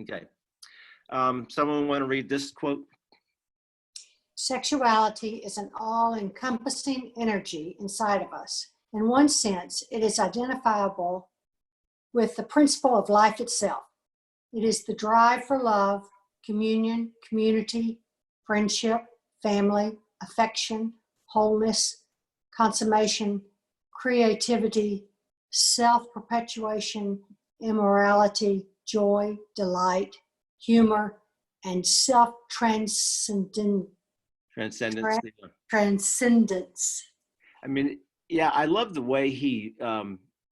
Okay. Someone want to read this quote? Sexuality is an all-encompassing energy inside of us. In one sense, it is identifiable with the principle of life itself. It is the drive for love, communion, community, friendship, family, affection, wholeness, consummation, creativity, self-perpetuation, immorality, joy, delight, humor, and self-transcendence. Transcendence. I mean, yeah, I love the way he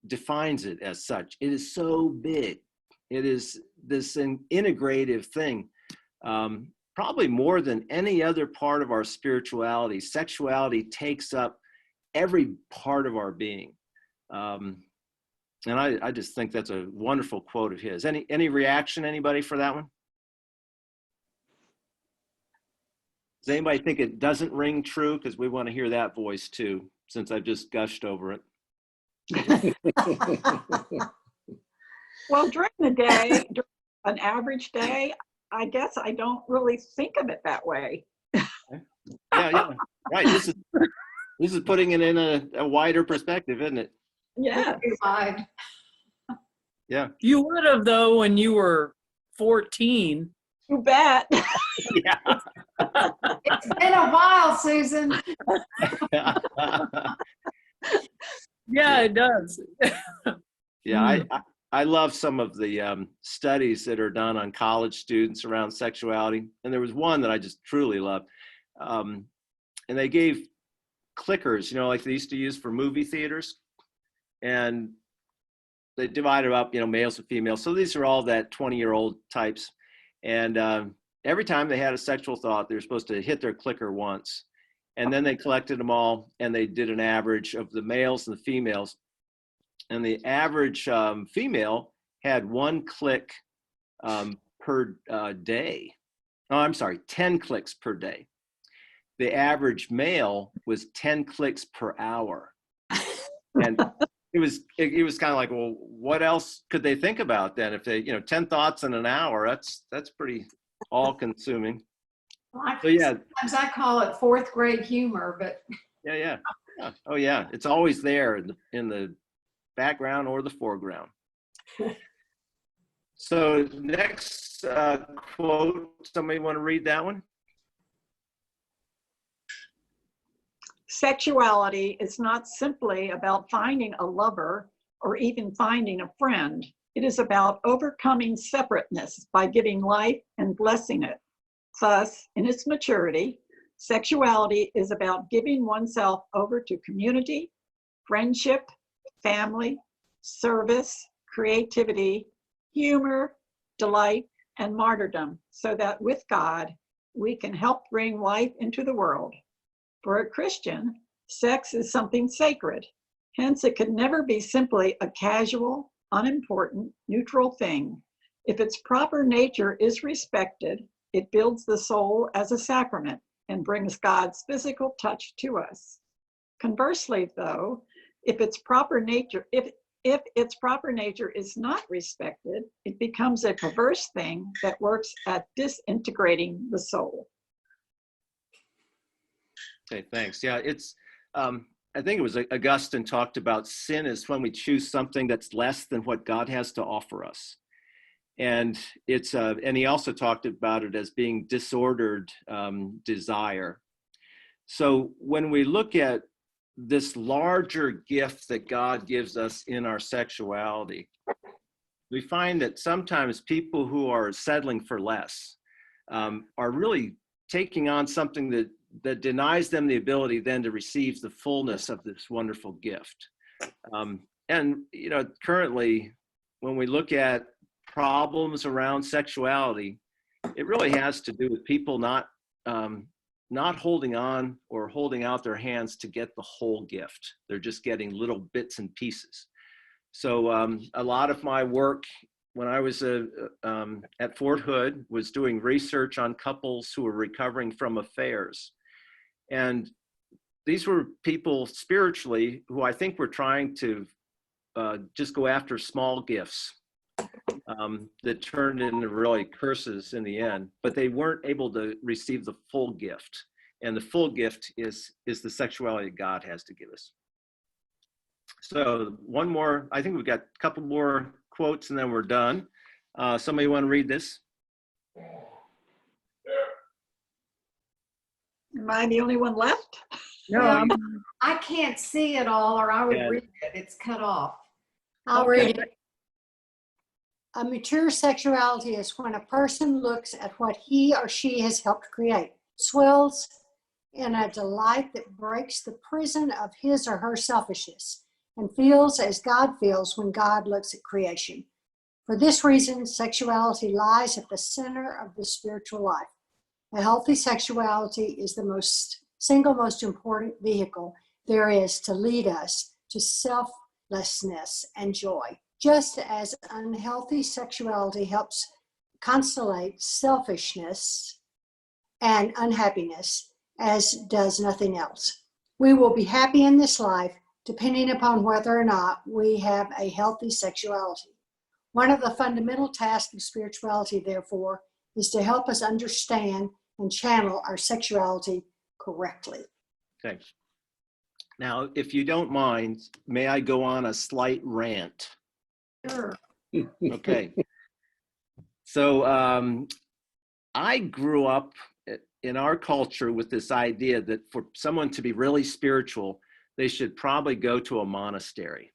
defines it as such. It is so big. It is this integrative thing. Probably more than any other part of our spirituality, sexuality takes up every part of our being. And I just think that's a wonderful quote of his. Any reaction, anybody, for that one? Does anybody think it doesn't ring true? Because we want to hear that voice too, since I've just gushed over it. Well, during the day, during an average day, I guess I don't really think of it that way. Yeah, right. This is putting it in a wider perspective, isn't it? Yeah. Yeah. You would have, though, when you were 14. You bet. Yeah. It's been a while, Susan. Yeah, it does. Yeah, I love some of the studies that are done on college students around sexuality. And there was one that I just truly loved. And they gave clickers, like they used to use for movie theaters. And they divided up, males and females. So these are all that 20-year-old types. And every time they had a sexual thought, they were supposed to hit their clicker once. And then they collected them all and they did an average of the males and the females. And the average female had 1 click per day. Oh, I'm sorry, 10 clicks per day. the average male was 10 clicks per hour. And it was kind of like, well, what else could they think about then? If they, 10 thoughts in an hour, that's pretty all consuming. So yeah, Sometimes I call it fourth grade humor, but yeah. Oh yeah, it's always there in the background or the foreground. So next quote, somebody want to read that one? Sexuality is not simply about finding a lover or even finding a friend. It is about overcoming separateness by giving life and blessing it. Thus, in its maturity, sexuality is about giving oneself over to community, friendship, family, service, creativity, humor, delight, and martyrdom, so that with God, we can help bring life into the world. For a Christian, sex is something sacred. Hence, it can never be simply a casual, unimportant, neutral thing. If its proper nature is respected, it builds the soul as a sacrament and brings God's physical touch to us. Conversely, though, if its proper nature is not respected, it becomes a perverse thing that works at disintegrating the soul. Okay, thanks. Yeah, it's, I think it was Augustine talked about sin is when we choose something that's less than what God has to offer us. And and he also talked about it as being disordered desire. So when we look at this larger gift that God gives us in our sexuality, we find that sometimes people who are settling for less are really taking on something that denies them the ability then to receive the fullness of this wonderful gift. And currently, when we look at problems around sexuality, it really has to do with people not holding on or holding out their hands to get the whole gift. They're just getting little bits and pieces. So a lot of my work when I was at Fort Hood was doing research on couples who were recovering from affairs. And these were people spiritually who I think were trying to just go after small gifts that turned into really curses in the end, but they weren't able to receive the full gift. And the full gift is the sexuality that God has to give us. So one more, I think we've got a couple more quotes and then we're done. Somebody want to read this? Am I the only one left? Yeah, I can't see it all, or I would Yeah. read it. It's cut off. I'll read it. A mature sexuality is when a person looks at what he or she has helped create, swells in a delight that breaks the prison of his or her selfishness, and feels as God feels when God looks at creation. For this reason, sexuality lies at the center of the spiritual life. A healthy sexuality is the single most important vehicle there is to lead us to selflessness and joy. Just as unhealthy sexuality helps constellate selfishness and unhappiness, as does nothing else. We will be happy in this life depending upon whether or not we have a healthy sexuality. One of the fundamental tasks of spirituality, therefore, is to help us understand and channel our sexuality correctly. Okay. Now, if you don't mind, may I go on a slight rant? Sure. Okay. So I grew up in our culture with this idea that for someone to be really spiritual, they should probably go to a monastery.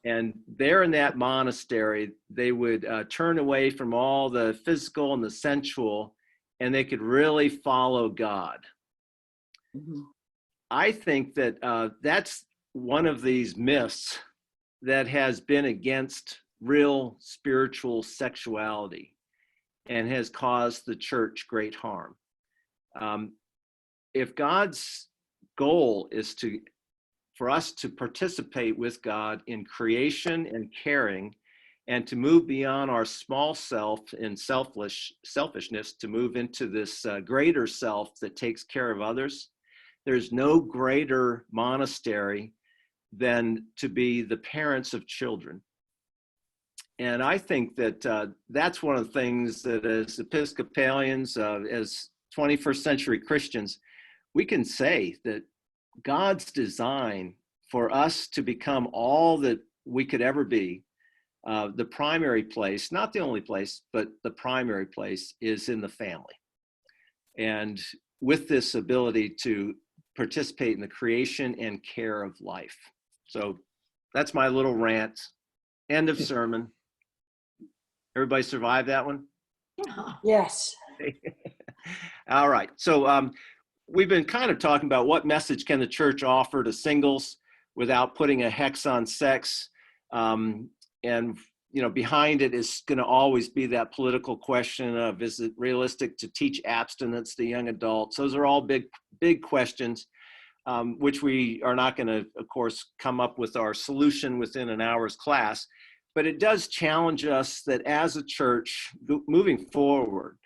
And there in that monastery, they would turn away from all the physical and the sensual, and they could really follow God. Mhm. I think that that's one of these myths that has been against real spiritual sexuality and has caused the church great harm. If God's goal is for us to participate with God in creation and caring and to move beyond our small self and selfishness to move into this greater self that takes care of others. There's no greater monastery than to be the parents of children. And I think that that's one of the things that as Episcopalians, as 21st century Christians, we can say that God's design for us to become all that we could ever be, the primary place, not the only place, but the primary place is in the family. And with this ability to participate in the creation and care of life. So that's my little rant. End of sermon. Everybody survived that one? Yes. All right. So we've been kind of talking about what message can the church offer to singles without putting a hex on sex. And, you know, behind it is going to always be that political question of, is it realistic to teach abstinence to young adults? Those are all big questions, which we are not going to, of course, come up with our solution within an hour's class. But it does challenge us that as a church, moving forward,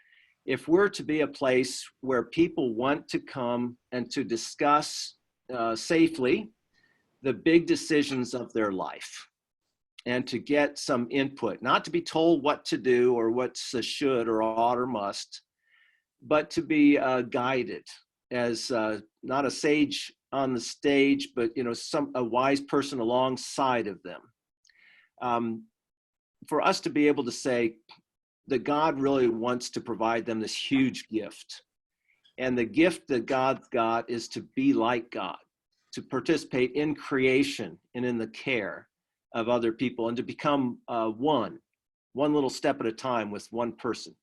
if we're to be a place where people want to come and to discuss safely the big decisions of their life and to get some input, not to be told what to do or what's a should or ought or must, but to be guided as not a sage on the stage, but, you know, a wise person alongside of them. For us to be able to say that God really wants to provide them this huge gift. And the gift that God's got is to be like God, to participate in creation and in the care of other people, and to become one little step at a time with one person.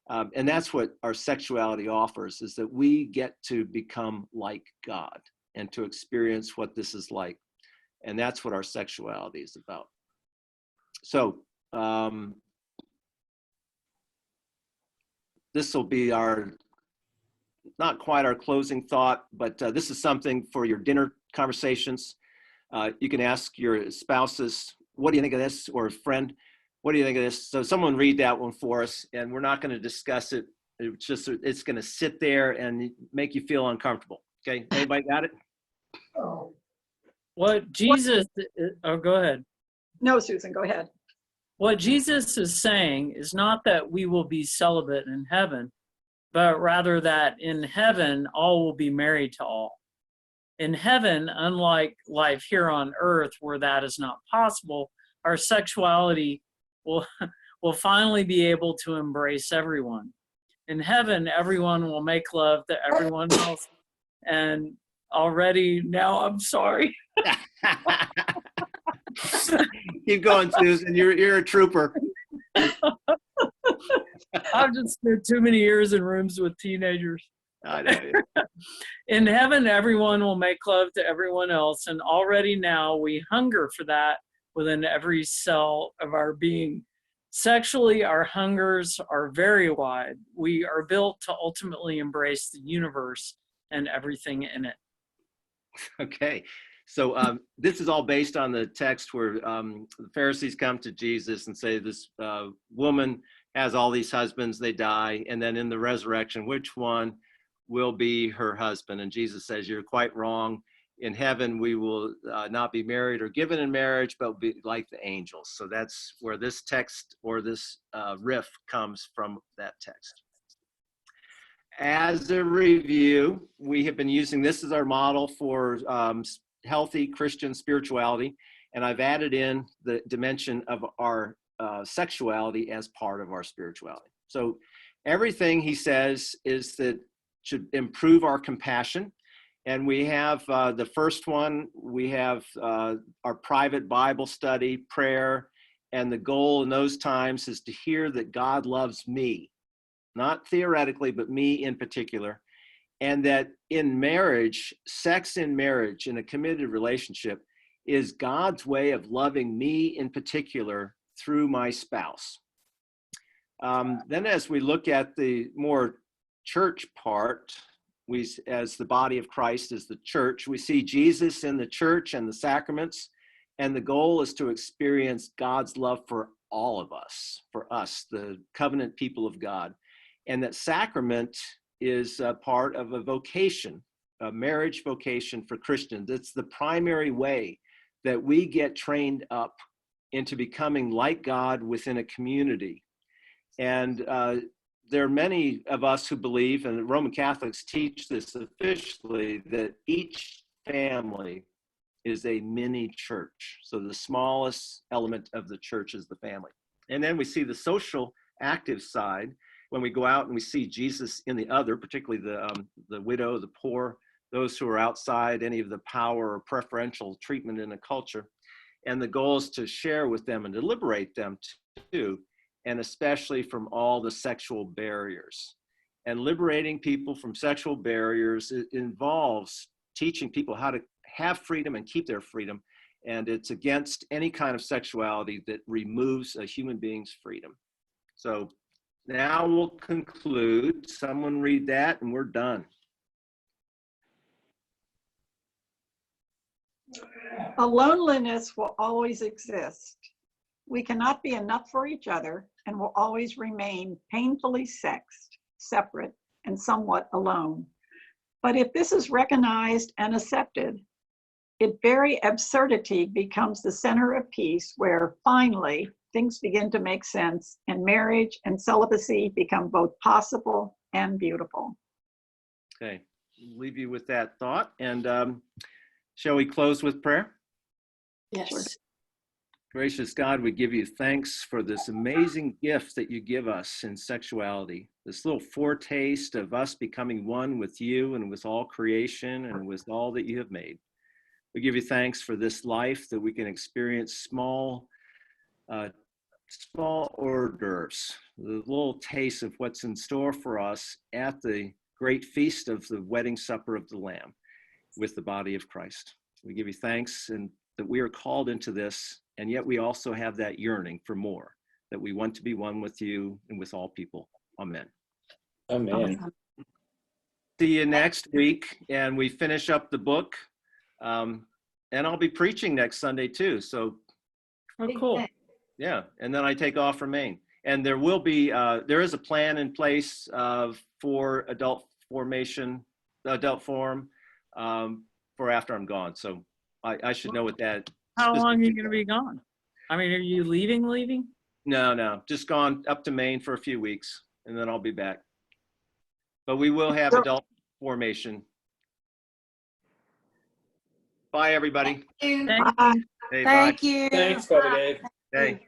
And that's what our sexuality offers, is that we get to become like God and to experience what this is like. And that's what our sexuality is about. So this will be not quite our closing thought, but this is something for your dinner conversations. You can ask your spouses, what do you think of this? Or a friend, what do you think of this? So someone read that one for us, and we're not going to discuss it. It's going to sit there and make you feel uncomfortable. Okay, anybody got it? What Jesus, oh, go ahead. No, Susan, go ahead. What Jesus is saying is not that we will be celibate in heaven, but rather that in heaven, all will be married to all. In heaven, unlike life here on earth where that is not possible, our sexuality will finally be able to embrace everyone. In heaven, everyone will make love to everyone else. And already now, I'm sorry. Keep going, Susan. You're a trooper. I've just spent too many years in rooms with teenagers. I know. In heaven, everyone will make love to everyone else, and already now we hunger for that within every cell of our being. Sexually, our hungers are very wide. We are built to ultimately embrace the universe and everything in it. Okay. So this is all based on the text where the Pharisees come to Jesus and say, this woman has all these husbands, they die, and then in the resurrection, which one will be her husband? And Jesus says, you're quite wrong. In heaven, we will not be married or given in marriage, but be like the angels. So that's where this text or this riff comes from, that text. As a review, we have been using this as our model for healthy Christian spirituality, and I've added in the dimension of our sexuality as part of our spirituality. So everything he says is that should improve our compassion. And we have the first one, we have our private Bible study, prayer, and the goal in those times is to hear that God loves me, not theoretically, but me in particular. And that in marriage, sex in marriage, in a committed relationship, is God's way of loving me in particular through my spouse. Then as we look at the more church part, we, as the body of Christ is the church, we see Jesus in the church and the sacraments, and the goal is to experience God's love for all of us, for us, the covenant people of God. And that sacrament is a part of a vocation, a marriage vocation for Christians. It's the primary way that we get trained up into becoming like God within a community. And there are many of us who believe, and the Roman Catholics teach this officially, that each family is a mini church. So the smallest element of the church is the family. And then we see the social active side when we go out and we see Jesus in the other, particularly the widow, the poor, those who are outside any of the power or preferential treatment in a culture. And the goal is to share with them and to liberate them too, and especially from all the sexual barriers. And liberating people from sexual barriers, it involves teaching people how to have freedom and keep their freedom. And it's against any kind of sexuality that removes a human being's freedom. So now we'll conclude. Someone read that and we're done. A loneliness will always exist. We cannot be enough for each other and will always remain painfully sexed, separate, and somewhat alone. But if this is recognized and accepted, its very absurdity becomes the center of peace, where finally things begin to make sense and marriage and celibacy become both possible and beautiful. Okay, leave you with that thought. And shall we close with prayer? Yes. Gracious God, we give you thanks for this amazing gift that you give us in sexuality, this little foretaste of us becoming one with you and with all creation and with all that you have made. We give you thanks for this life that we can experience small hors d'oeuvres, the little taste of what's in store for us at the great feast of the wedding supper of the Lamb with the body of Christ. We give you thanks and that we are called into this, and yet we also have that yearning for more, that we want to be one with you and with all people. Amen. Amen. See you next week, and we finish up the book. And I'll be preaching next Sunday too. So, Oh, cool. yeah. And then I take off from Maine. And there will be, there is a plan in place for adult formation, adult form, for after I'm gone. So I should know what that. How long are you going to be gone? I mean, are you leaving? No, just gone up to Maine for a few weeks, and then I'll be back. But we will have adult formation. Bye, everybody. Thank Bye. Hey, Thank bye. you. Thanks, Brother Dave. Hey.